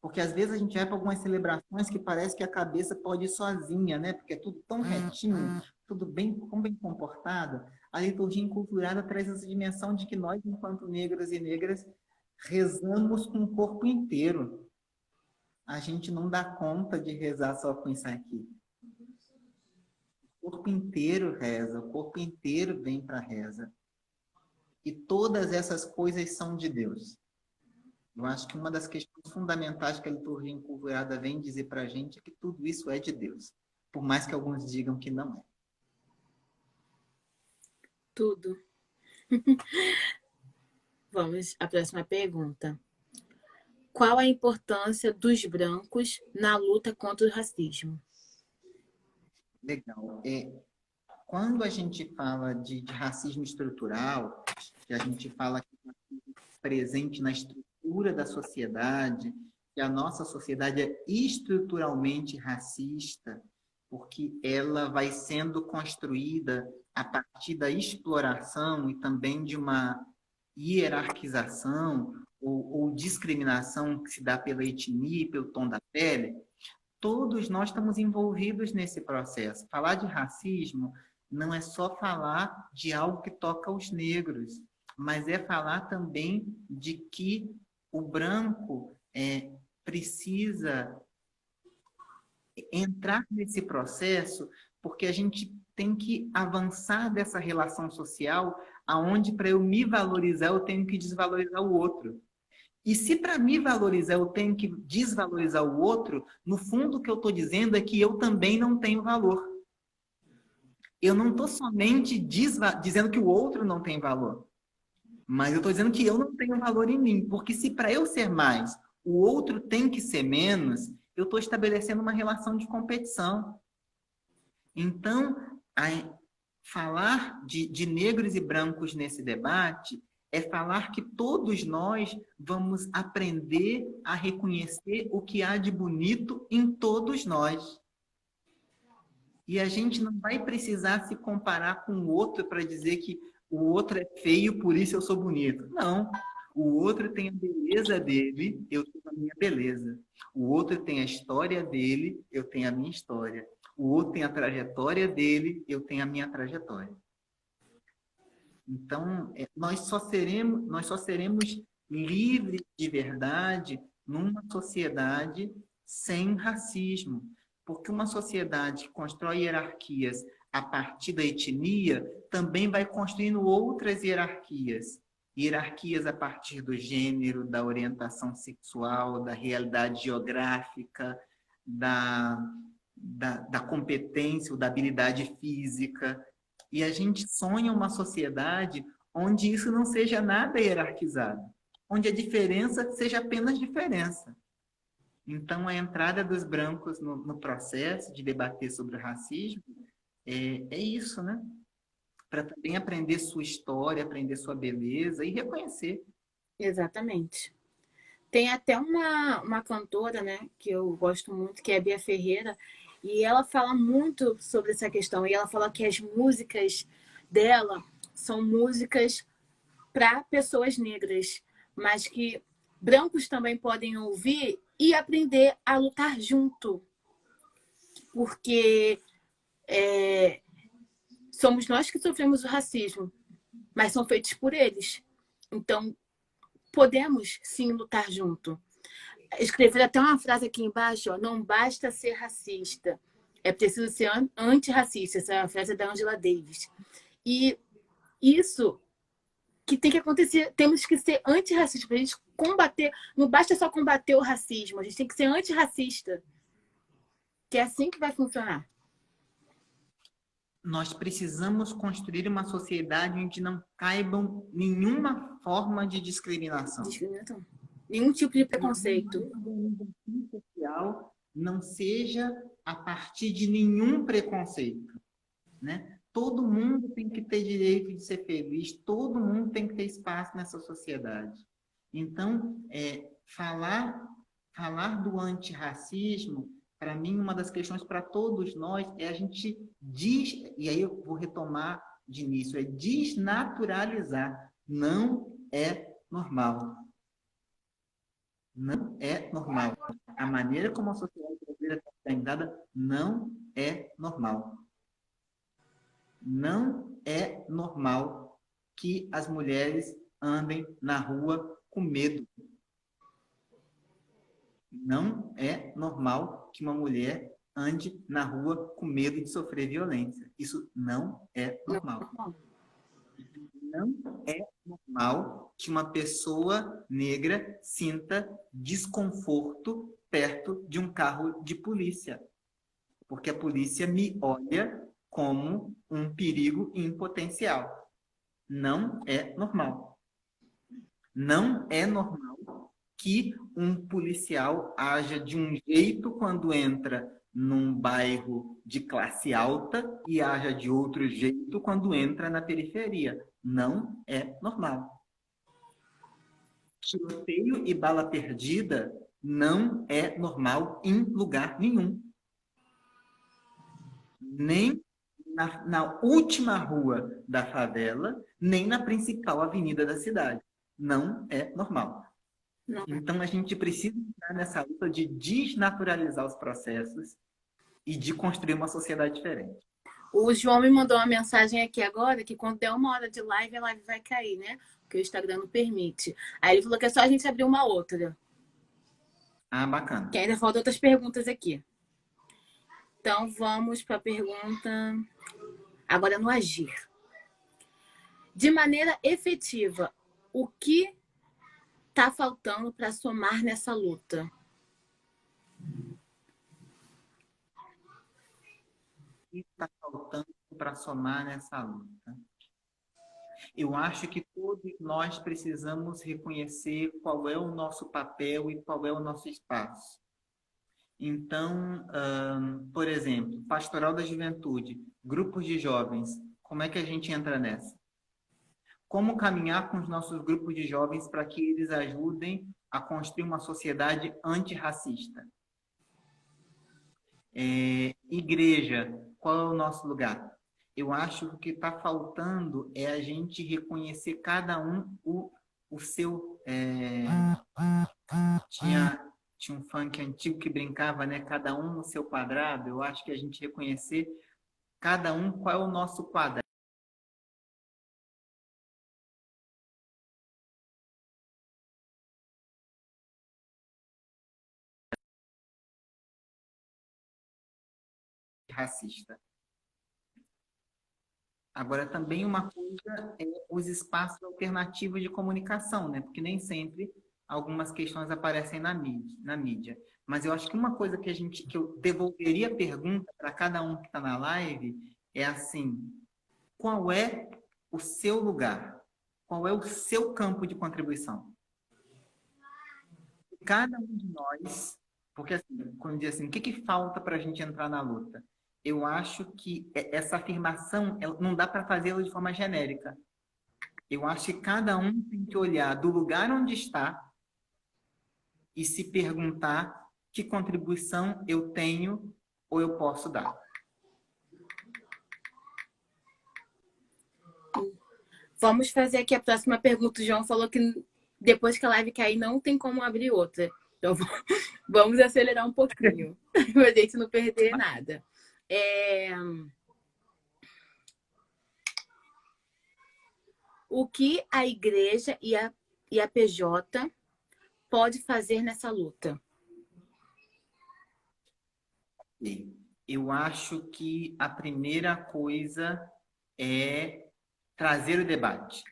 porque às vezes a gente vai para algumas celebrações que parece que a cabeça pode ir sozinha, né? Porque é tudo tão retinho, tudo bem, tão bem comportado. A liturgia enculturada traz essa dimensão de que nós, enquanto negros e negras, rezamos com o corpo inteiro. A gente não dá conta de rezar só com isso aqui. O corpo inteiro reza, o corpo inteiro vem para a reza. E todas essas coisas são de Deus. Eu acho que uma das questões fundamentais que a liturgia enculturada vem dizer para a gente é que tudo isso é de Deus, por mais que alguns digam que não é. Tudo. Vamos à próxima pergunta. Qual a importância dos brancos na luta contra o racismo? Legal. Quando a gente fala de racismo estrutural, que a gente fala que é presente na estrutura da sociedade, que a nossa sociedade é estruturalmente racista, porque ela vai sendo construída a partir da exploração e também de uma hierarquização ou discriminação que se dá pela etnia e pelo tom da pele. Todos nós estamos envolvidos nesse processo. Falar de racismo não é só falar de algo que toca os negros, mas é falar também de que o branco precisa entrar nesse processo, porque a gente tem que avançar dessa relação social, aonde para eu me valorizar eu tenho que desvalorizar o outro. E se para me valorizar eu tenho que desvalorizar o outro, no fundo o que eu estou dizendo é que eu também não tenho valor. Eu não estou somente dizendo que o outro não tem valor, mas eu estou dizendo que eu não tenho valor em mim. Porque se para eu ser mais, o outro tem que ser menos, eu estou estabelecendo uma relação de competição. Então, falar de negros e brancos nesse debate é falar que todos nós vamos aprender a reconhecer o que há de bonito em todos nós. E a gente não vai precisar se comparar com o outro para dizer que o outro é feio, por isso eu sou bonito. Não. O outro tem a beleza dele, eu tenho a minha beleza. O outro tem a história dele, eu tenho a minha história. O outro tem a trajetória dele, eu tenho a minha trajetória. Então, nós só seremos livres de verdade numa sociedade sem racismo. Porque uma sociedade que constrói hierarquias a partir da etnia também vai construindo outras hierarquias. Hierarquias a partir do gênero, da orientação sexual, da realidade geográfica, da competência ou da habilidade física. E a gente sonha uma sociedade onde isso não seja nada hierarquizado, onde a diferença seja apenas diferença. Então, a entrada dos brancos no processo de debater sobre o racismo é isso, né? Para também aprender sua história, aprender sua beleza e reconhecer. Exatamente. Tem até uma cantora, né, que eu gosto muito, que é a Bia Ferreira, e ela fala muito sobre essa questão. E ela fala que as músicas dela são músicas para pessoas negras, mas que brancos também podem ouvir e aprender a lutar junto. Porque somos nós que sofremos o racismo, mas são feitos por eles. Então, podemos sim lutar junto. Escrever até uma frase aqui embaixo, ó, não basta ser racista, é preciso ser antirracista. Essa é a frase da Angela Davis. E isso que tem que acontecer, temos que ser antirracistas para a gente combater. Não basta só combater o racismo, a gente tem que ser antirracista, que é assim que vai funcionar. Nós precisamos construir uma sociedade onde não caibam nenhuma forma de discriminação. Nenhum tipo de preconceito. A organização social não seja a partir de nenhum preconceito, né? Todo mundo tem que ter direito de ser feliz, todo mundo tem que ter espaço nessa sociedade. Então, falar do antirracismo, para mim, uma das questões para todos nós é a gente e aí eu vou retomar de início, é desnaturalizar. Não é normal. Não é normal. A maneira como a sociedade brasileira está organizada não é normal. Não é normal que as mulheres andem na rua com medo. Não é normal que uma mulher ande na rua com medo de sofrer violência. Isso não é normal. Não é normal que uma pessoa negra sinta desconforto perto de um carro de polícia, porque a polícia me olha como um perigo em potencial. Não é normal. Não é normal que um policial haja de um jeito quando entra num bairro de classe alta e haja de outro jeito quando entra na periferia. Não é normal. Tiroteio e bala perdida não é normal em lugar nenhum. Nem na última rua da favela, nem na principal avenida da cidade. Não é normal. Não. Então, a gente precisa entrar nessa luta de desnaturalizar os processos e de construir uma sociedade diferente. O João me mandou uma mensagem aqui agora que quando der 1 hora de live, a live vai cair, né? Porque o Instagram não permite. Aí ele falou que é só a gente abrir uma outra. Ah, bacana. Que ainda faltam outras perguntas aqui. Então, vamos para a pergunta agora no agir. De maneira efetiva, o que está faltando para somar nessa luta? O que está faltando para somar nessa luta? Eu acho que todos nós precisamos reconhecer qual é o nosso papel e qual é o nosso espaço. Então, por exemplo, Pastoral da Juventude, grupos de jovens, como é que a gente entra nessa? Como caminhar com os nossos grupos de jovens para que eles ajudem a construir uma sociedade antirracista? Igreja, qual é o nosso lugar? Eu acho que o que está faltando é a gente reconhecer cada um o seu... Tinha um funk antigo que brincava, né? Cada um no seu quadrado. Eu acho que a gente reconhecer cada um qual é o nosso quadrado. Racista. Agora, também uma coisa é os espaços alternativos de comunicação, né? Porque nem sempre algumas questões aparecem na mídia. Mas eu acho que uma coisa que eu devolveria a pergunta para cada um que está na live é assim: qual é o seu lugar? Qual é o seu campo de contribuição? Cada um de nós, porque assim, quando diz assim, o que falta para a gente entrar na luta? Eu acho que essa afirmação não dá para fazê-la de forma genérica. Eu acho que cada um tem que olhar do lugar onde está e se perguntar que contribuição eu tenho ou eu posso dar. Vamos fazer aqui a próxima pergunta. O João falou que depois que a live cair não tem como abrir outra. Então vamos acelerar um pouquinho para a gente não perder nada. O que a igreja e a PJ pode fazer nessa luta? Eu acho que a primeira coisa é trazer o debate.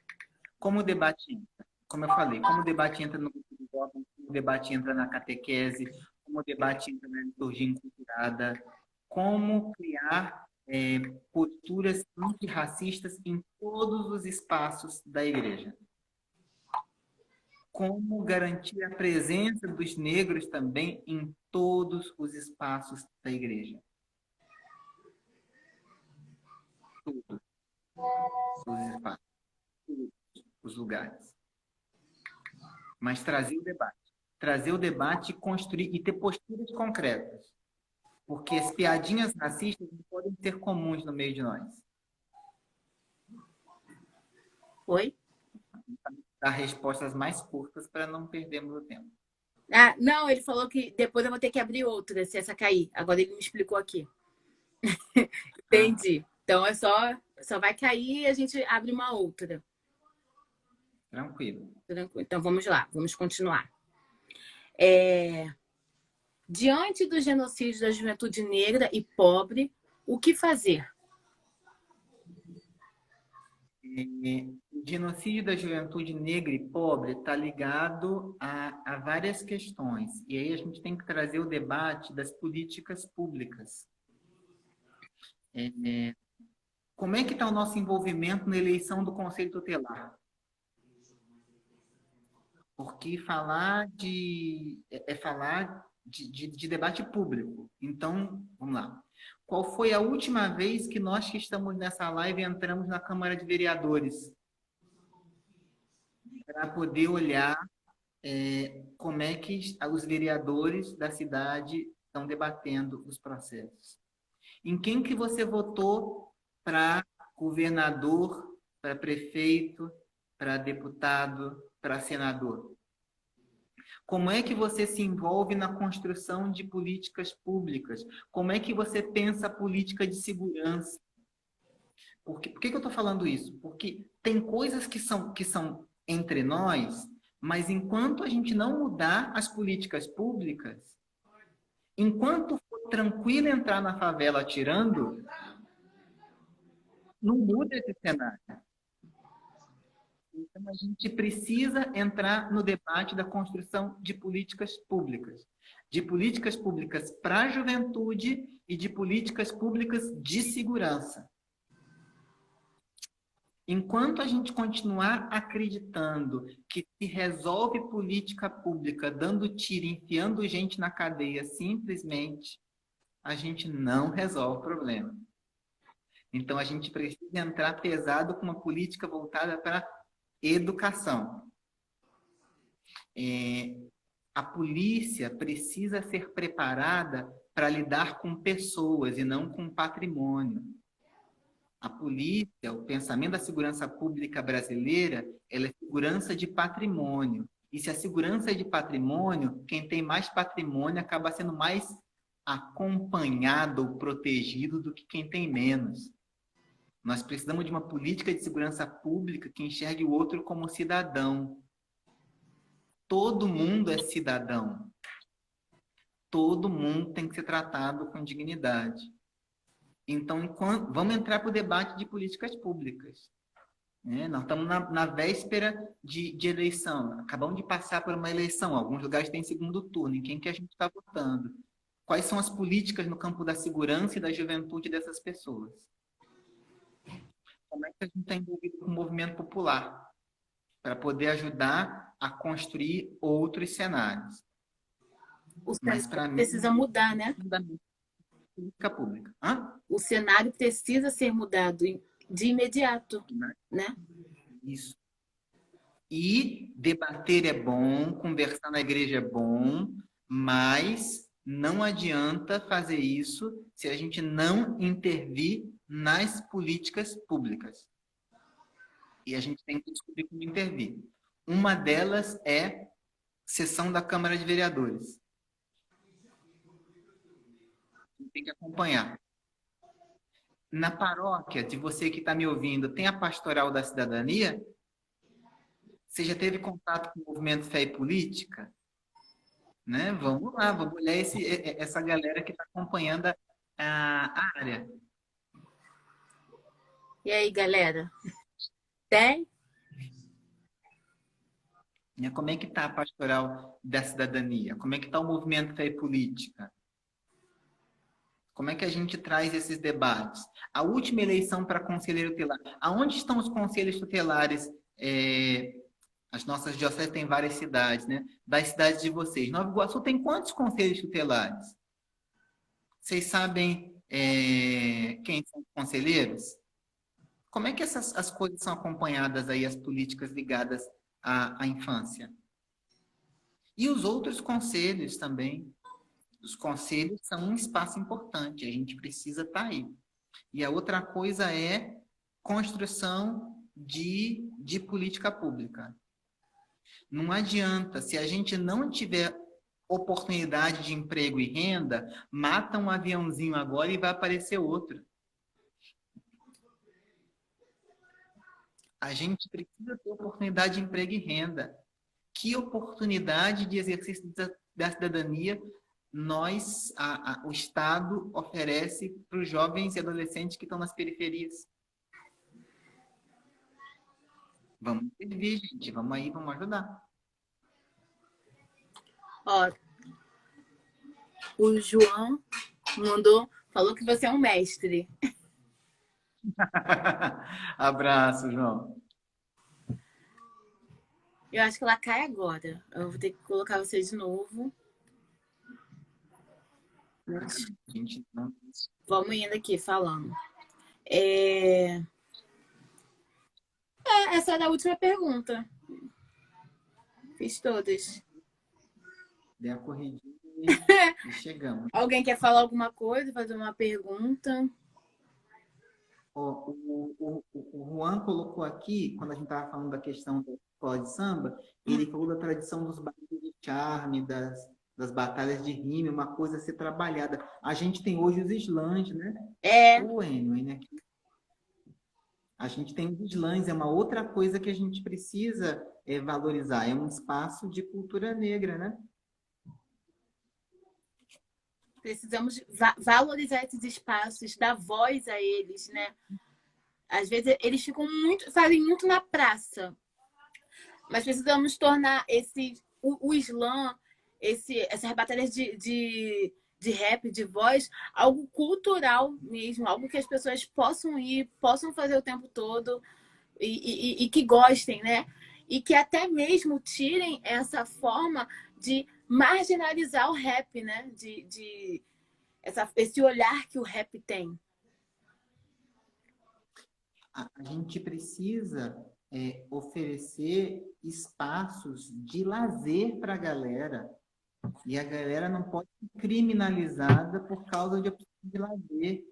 Como o debate entra? Como eu falei, como o debate entra no grupo de jovens, como o debate entra na catequese, como o debate entra na liturgia inculturada, como criar posturas antirracistas em todos os espaços da igreja. como garantir a presença dos negros também em todos os espaços da igreja. Todos os espaços, todos os lugares. Mas trazer o debate. Trazer o debate e construir e ter posturas concretas. Porque as piadinhas racistas não podem ser comuns no meio de nós. Oi? Dar respostas mais curtas para não perdermos o tempo. Ah, não, ele falou que depois eu vou ter que abrir outra se essa cair. Agora ele me explicou aqui. Entendi. Então é só vai cair e a gente abre uma outra. Tranquilo. Tranquilo. Então vamos lá, vamos continuar. Diante do genocídio da juventude negra e pobre, o que fazer? O genocídio da juventude negra e pobre está ligado a várias questões. E aí a gente tem que trazer o debate das políticas públicas. Como é que está o nosso envolvimento na eleição do Conselho Tutelar? Porque falar falar de debate público. Então, vamos lá. Qual foi a última vez que nós que estamos nessa live entramos na Câmara de Vereadores? Para poder olhar como é que os vereadores da cidade estão debatendo os processos. Em quem que você votou para governador, para prefeito, para deputado, para senador? Como é que você se envolve na construção de políticas públicas? Como é que você pensa a política de segurança? Por que eu estou falando isso? Porque tem coisas que são entre nós, mas enquanto a gente não mudar as políticas públicas, enquanto for tranquilo entrar na favela atirando, não muda esse cenário. Então, a gente precisa entrar no debate da construção de políticas públicas. De políticas públicas para a juventude e de políticas públicas de segurança. Enquanto a gente continuar acreditando que se resolve política pública dando tiro, enfiando gente na cadeia simplesmente, a gente não resolve o problema. Então, a gente precisa entrar pesado com uma política voltada para educação. A polícia precisa ser preparada para lidar com pessoas e não com patrimônio. A polícia, o pensamento da segurança pública brasileira, ela é segurança de patrimônio. E se a segurança é de patrimônio, quem tem mais patrimônio acaba sendo mais acompanhado ou protegido do que quem tem menos. Nós precisamos de uma política de segurança pública que enxergue o outro como cidadão. Todo mundo é cidadão. Todo mundo tem que ser tratado com dignidade. Então, vamos entrar para o debate de políticas públicas. Nós estamos na véspera de eleição. Acabamos de passar por uma eleição. Alguns lugares têm segundo turno. Em quem que a gente está votando? Quais são as políticas no campo da segurança e da juventude dessas pessoas? Como é que a gente está envolvido com o movimento popular para poder ajudar a construir outros cenários? Mas para mim precisa mudar, né? Política pública. O cenário precisa ser mudado de imediato, né? Isso. E debater é bom, conversar na igreja é bom, mas não adianta fazer isso se a gente não intervir nas políticas públicas. E a gente tem que descobrir como intervir. Uma delas é sessão da Câmara de Vereadores. A gente tem que acompanhar. Na paróquia, de você que está me ouvindo, tem a Pastoral da Cidadania? Você já teve contato com o movimento Fé e Política? Né? Vamos lá, vamos olhar essa galera que está acompanhando a área. E aí, galera? Tem? Como é que está a Pastoral da Cidadania? Como é que está o movimento Fé e Política? Como é que a gente traz esses debates? A última eleição para conselheiro tutelar. Aonde estão os conselhos tutelares As nossas dioceses têm várias cidades, né? Das cidades de vocês. Nova Iguaçu tem quantos conselhos tutelares? Vocês sabem quem são os conselheiros? Como é que as coisas são acompanhadas aí, as políticas ligadas à infância? E os outros conselhos também. Os conselhos são um espaço importante, a gente precisa estar aí. E a outra coisa é construção de política pública. Não adianta, se a gente não tiver oportunidade de emprego e renda, mata um aviãozinho agora e vai aparecer outro. A gente precisa ter oportunidade de emprego e renda. Que oportunidade de exercício da cidadania o Estado oferece para os jovens e adolescentes que estão nas periferias? Vamos servir, gente. Vamos aí, vamos ajudar. Ó, o João falou que você é um mestre. Abraço, João. Eu acho que ela cai agora. Eu vou ter que colocar você de novo. Gente, não... Vamos indo aqui falando. Essa era a última pergunta. Fiz todas. Dei a corridinha e chegamos. Alguém quer falar alguma coisa, fazer uma pergunta? O Juan colocou aqui, quando a gente estava falando da questão da escola de samba, ele falou da tradição dos bailes de charme, das batalhas de rime, uma coisa a ser trabalhada. A gente tem hoje os slams, né? O Enio aqui. A gente tem os slams, é uma outra coisa que a gente precisa valorizar. É um espaço de cultura negra, né? Precisamos valorizar esses espaços, dar voz a eles, né? Às vezes eles fazem muito na praça, mas precisamos tornar o slam, essas batalhas de rap, de voz, algo cultural mesmo, algo que as pessoas possam ir, possam fazer o tempo todo e que gostem, né? E que até mesmo tirem essa forma de marginalizar o rap, né? Esse olhar que o rap tem. A gente precisa oferecer espaços de lazer para a galera. E a galera não pode ser criminalizada por causa de opção de lazer.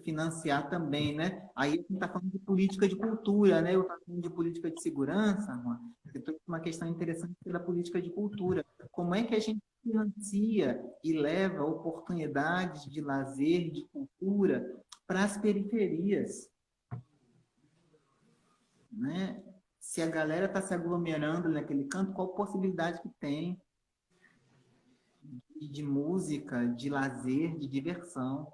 Financiar também, né? Aí a gente está falando de política de cultura, né? Eu estou falando de política de segurança, você trouxe uma questão interessante da política de cultura. Como é que a gente financia e leva oportunidades de lazer, de cultura para as periferias? Né? Se a galera está se aglomerando naquele canto, qual possibilidade que tem de música, de lazer, de diversão?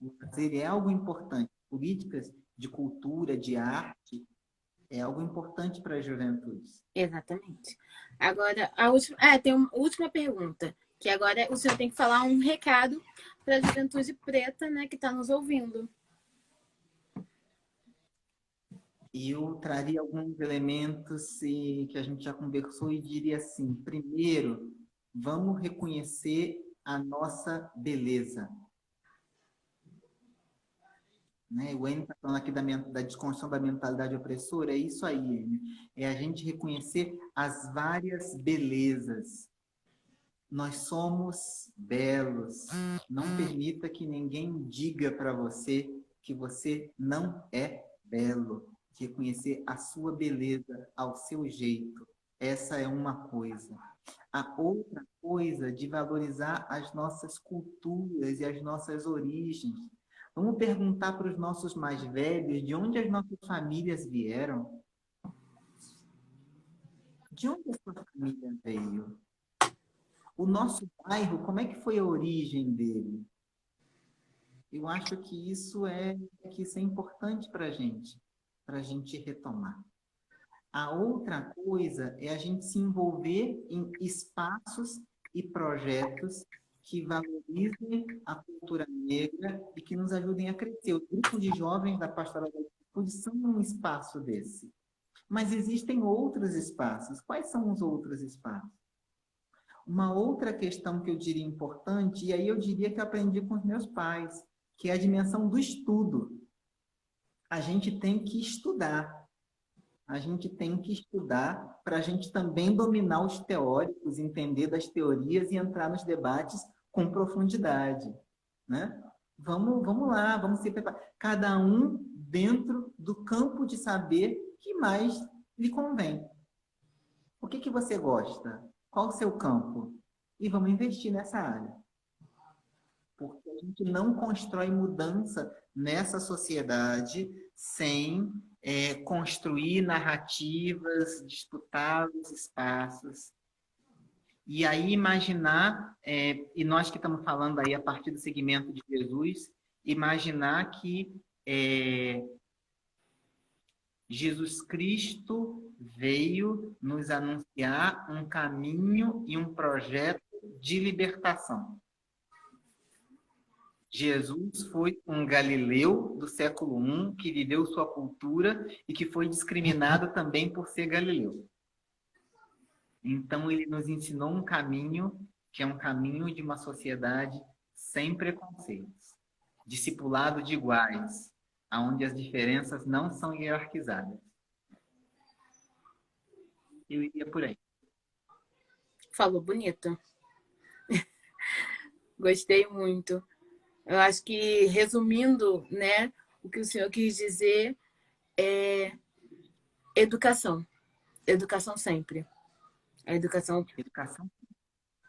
O lazer é algo importante. Políticas de cultura, de arte, é algo importante para as juventudes. Exatamente. Agora, tem uma última pergunta, que agora o senhor tem que falar um recado para a juventude preta, né, que está nos ouvindo. Eu traria alguns elementos que a gente já conversou e diria assim: primeiro, vamos reconhecer a nossa beleza. Né? O Enio está falando aqui da desconstrução da mentalidade opressora, é isso aí, Enio. É a gente reconhecer as várias belezas. Nós somos belos. Não permita que ninguém diga para você que você não é belo. Reconhecer a sua beleza ao seu jeito. Essa é uma coisa. A outra coisa de valorizar as nossas culturas e as nossas origens. Vamos perguntar para os nossos mais velhos de onde as nossas famílias vieram. De onde a sua família veio? O nosso bairro, como é que foi a origem dele? Eu acho que isso é importante para a gente retomar. A outra coisa é a gente se envolver em espaços e projetos que valorizem a cultura negra e que nos ajudem a crescer. O grupo de jovens da Pastoral da Juventude são um espaço desse. Mas existem outros espaços. Quais são os outros espaços? Uma outra questão que eu diria importante, e aí eu diria que eu aprendi com os meus pais, que é a dimensão do estudo. A gente tem que estudar. A gente tem que estudar para a gente também dominar os teóricos, entender das teorias e entrar nos debates com profundidade, né? Vamos lá, vamos se preparar. Cada um dentro do campo de saber que mais lhe convém. O que você gosta? Qual o seu campo? E vamos investir nessa área. Porque a gente não constrói mudança nessa sociedade sem construir narrativas, disputar os espaços. E aí imaginar, e nós que estamos falando aí a partir do segmento de Jesus, imaginar que Jesus Cristo veio nos anunciar um caminho e um projeto de libertação. Jesus foi um galileu do século I que viveu sua cultura e que foi discriminado também por ser galileu. Então, ele nos ensinou um caminho que é um caminho de uma sociedade sem preconceitos, discipulado de iguais, onde as diferenças não são hierarquizadas. Eu iria por aí. Falou bonito. Gostei muito. Eu acho que, resumindo, né, o que o senhor quis dizer é educação. Educação sempre. Educação.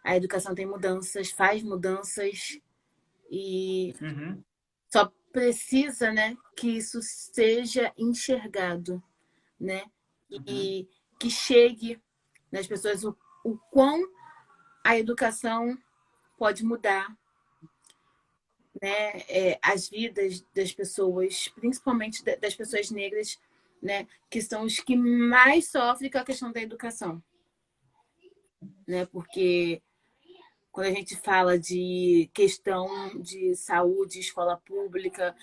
A educação tem mudanças, faz mudanças e Uhum. só precisa, né, que isso seja enxergado, né? E que chegue nas pessoas o quão a educação pode mudar, né, as vidas das pessoas, principalmente das pessoas negras, né, que são os que mais sofrem com a questão da educação, né? Porque quando a gente fala de questão de saúde, escola pública,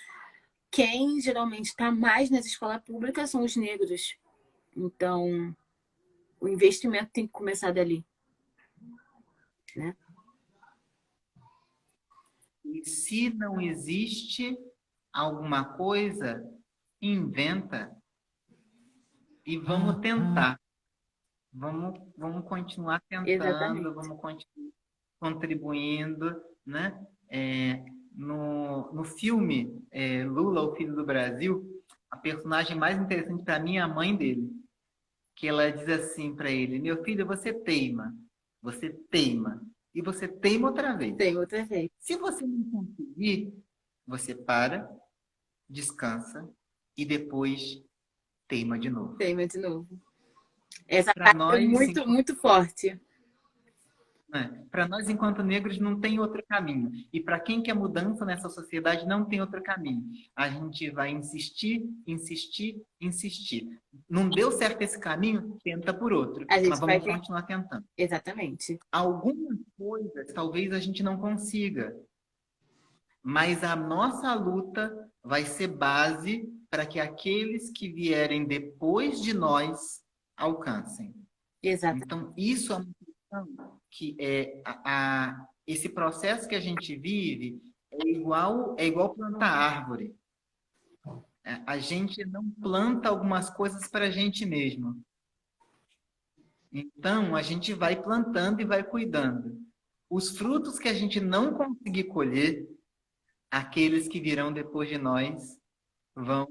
quem geralmente está mais nas escolas públicas são os negros. Então, o investimento tem que começar dali, né? E se não existe alguma coisa, inventa e vamos tentar. Vamos continuar tentando, Exatamente. vamos continuar contribuindo, né? No filme Lula, o Filho do Brasil, a personagem mais interessante para mim é a mãe dele, que ela diz assim para ele: meu filho, você teima e você teima outra vez. Tem outra vez. Se você não conseguir, você para, descansa e depois teima de novo. Teima de novo. Essa Pra parte nós, é muito, muito forte. Para nós, enquanto negros, não tem outro caminho. E para quem quer mudança nessa sociedade, não tem outro caminho. A gente vai insistir, insistir, insistir. Não deu certo esse caminho? Tenta por outro. Mas vamos continuar tentando. Exatamente. Algumas coisas talvez a gente não consiga. Mas a nossa luta vai ser base para que aqueles que vierem depois de nós alcancem. Exatamente. Então, isso é uma questão que esse processo que a gente vive é igual plantar árvore. A gente não planta algumas coisas para a gente mesmo. Então, a gente vai plantando e vai cuidando. Os frutos que a gente não conseguir colher, aqueles que virão depois de nós vão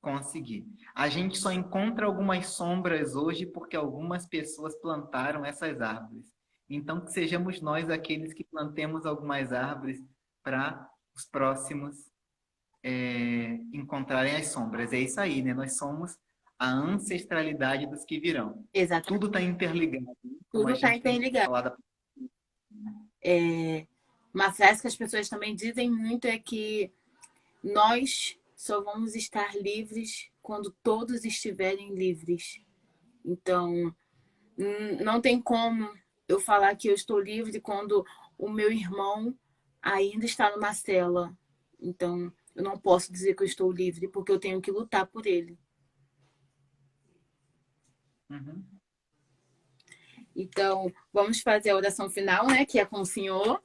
conseguir. A gente só encontra algumas sombras hoje porque algumas pessoas plantaram essas árvores. Então, que sejamos nós aqueles que plantemos algumas árvores para os próximos encontrarem as sombras. É isso aí, né? Nós somos a ancestralidade dos que virão. Exatamente. Tudo está interligado. Tudo está interligado. Uma frase que as pessoas também dizem muito é que nós só vamos estar livres quando todos estiverem livres. Então, não tem como eu falar que eu estou livre quando o meu irmão ainda está numa cela. Então, eu não posso dizer que eu estou livre, porque eu tenho que lutar por ele. Uhum. Então, vamos fazer a oração final, né? Que é com o Senhor.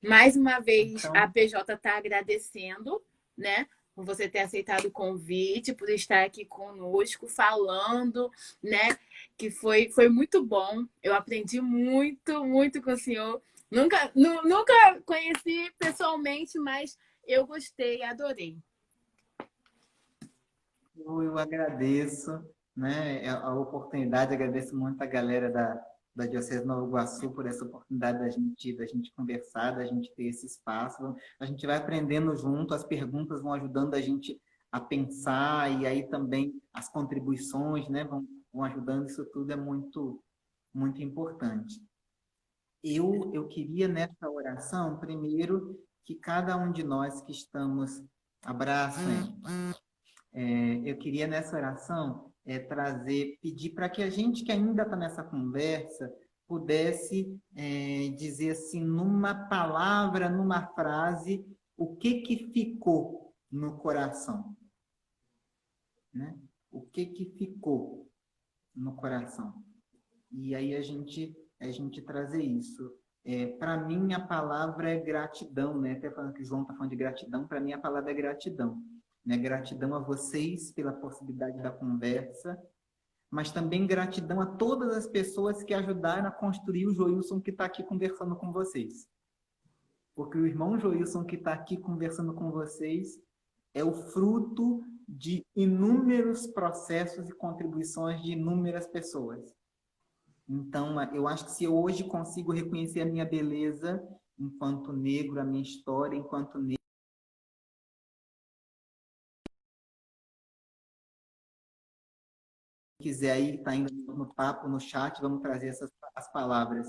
Mais uma vez, a Então, PJ está agradecendo, né? Por você ter aceitado o convite, por estar aqui conosco, falando, né? Que foi muito bom. Eu aprendi muito, muito com o senhor. Nunca conheci pessoalmente, mas eu gostei, adorei. eu agradeço, né, a oportunidade, agradeço muito a galera da Diocese de Nova Iguaçu por essa oportunidade da gente conversar, da gente ter esse espaço. A gente vai aprendendo junto, as perguntas vão ajudando a gente a pensar, e aí também as contribuições, né, vão ajudando, isso tudo é muito, muito importante. Eu queria, nessa oração, primeiro, que cada um de nós que estamos, abraço, eu queria nessa oração pedir para que a gente que ainda está nessa conversa pudesse dizer assim, numa palavra, numa frase, o que ficou no coração, né? O que ficou no coração? E aí a gente trazer isso. Para mim, a palavra é gratidão, né? Até falando que o João está falando de gratidão, para mim a palavra é gratidão. Né? Gratidão a vocês pela possibilidade da conversa, mas também gratidão a todas as pessoas que ajudaram a construir o Joilson que está aqui conversando com vocês. Porque o irmão Joilson que está aqui conversando com vocês é o fruto de inúmeros processos e contribuições de inúmeras pessoas. Então, eu acho que se eu hoje consigo reconhecer a minha beleza enquanto negro, a minha história enquanto negro, se quiser aí, está indo no papo, no chat, vamos trazer as palavras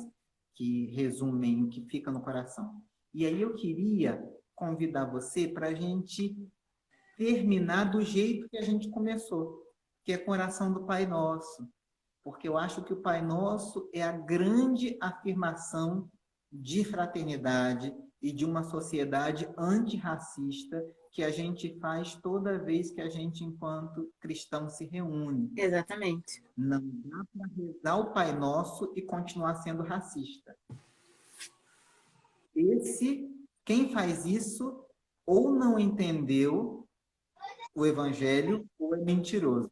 que resumem o que fica no coração. E aí eu queria convidar você para a gente terminar do jeito que a gente começou, que é com a oração do Pai Nosso. Porque eu acho que o Pai Nosso é a grande afirmação de fraternidade e de uma sociedade antirracista que a gente faz toda vez que a gente, enquanto cristão, se reúne. Exatamente. Não dá para rezar o Pai Nosso e continuar sendo racista. Quem faz isso, ou não entendeu o Evangelho, ou é mentiroso.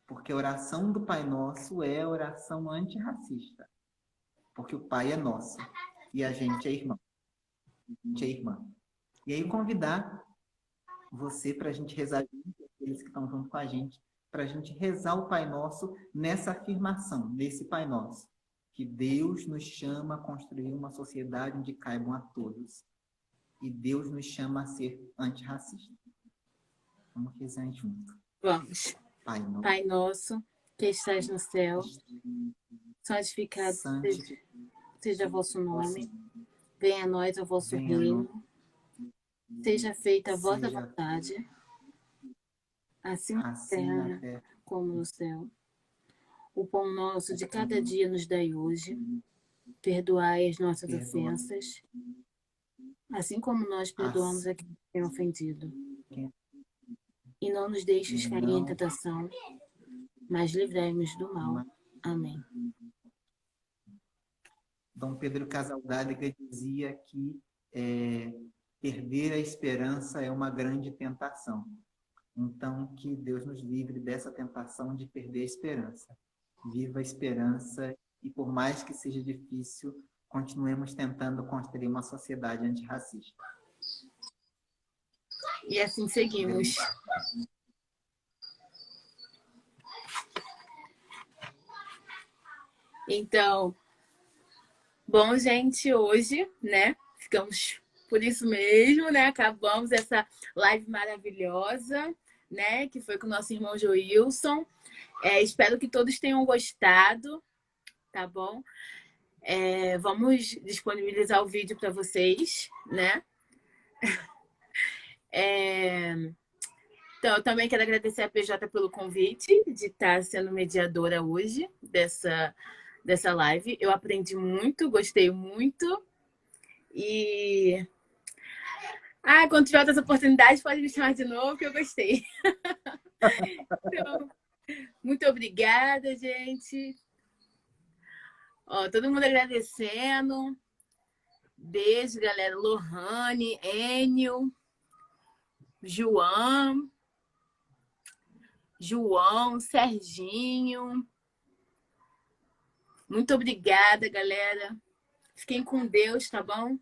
Porque a oração do Pai Nosso é a oração antirracista. Porque o Pai é nosso e a gente é irmão. A gente é irmã. E aí convidar você para a gente rezar junto, aqueles que estão junto com a gente, para a gente rezar o Pai Nosso nessa afirmação, nesse Pai Nosso. Que Deus nos chama a construir uma sociedade onde caibam a todos. E Deus nos chama a ser antirracista. Vamos rezar junto. Vamos. Pai nosso, que estás no céu, santificado seja vosso nome. Venha a nós o vosso reino. Seja feita a vossa vontade, assim na terra como no céu. O pão nosso de cada dia nos dai hoje. Perdoai as nossas ofensas, assim como nós perdoamos a quem tem ofendido. E não nos deixes cair em tentação, mas livrai-nos do mal. Amém. Dom Pedro Casaldáliga dizia que perder a esperança é uma grande tentação. Então, que Deus nos livre dessa tentação de perder a esperança. Viva a esperança e, por mais que seja difícil, continuemos tentando construir uma sociedade antirracista. E assim seguimos. Então, bom, gente, hoje, né, ficamos por isso mesmo, né, acabamos essa live maravilhosa, né, que foi com o nosso irmão Joilson. Espero que todos tenham gostado, tá bom? Vamos disponibilizar o vídeo para vocês, né? Então, eu também quero agradecer a PJ pelo convite de estar sendo mediadora hoje dessa live. Eu aprendi muito, gostei muito. E quando tiver outras oportunidades, pode me chamar de novo, que eu gostei. Então, muito obrigada, gente. Ó, todo mundo agradecendo. Beijo, galera. Lohane, Enio, João, Serginho. Muito obrigada, galera. Fiquem com Deus, tá bom?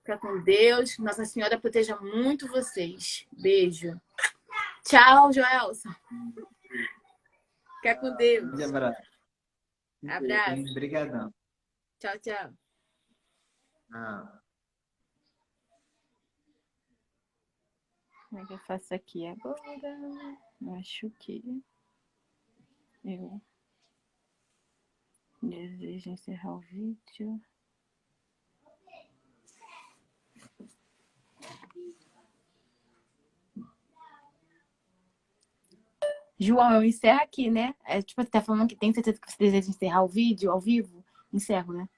Fica com Deus. Nossa Senhora proteja muito vocês. Beijo. Tchau, Joelson. Fica com Deus. Um abraço. Abraço. Obrigadão. Tchau, tchau. Como é que eu faço aqui agora? Eu acho que eu desejo encerrar o vídeo. João, eu encerro aqui, né? Tipo, você tá falando que tem certeza que você deseja encerrar o vídeo ao vivo? Encerro, né?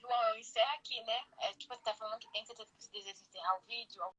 João, eu encerro aqui, né? Tipo, você tá falando que tem certeza que você deseja encerrar o vídeo ao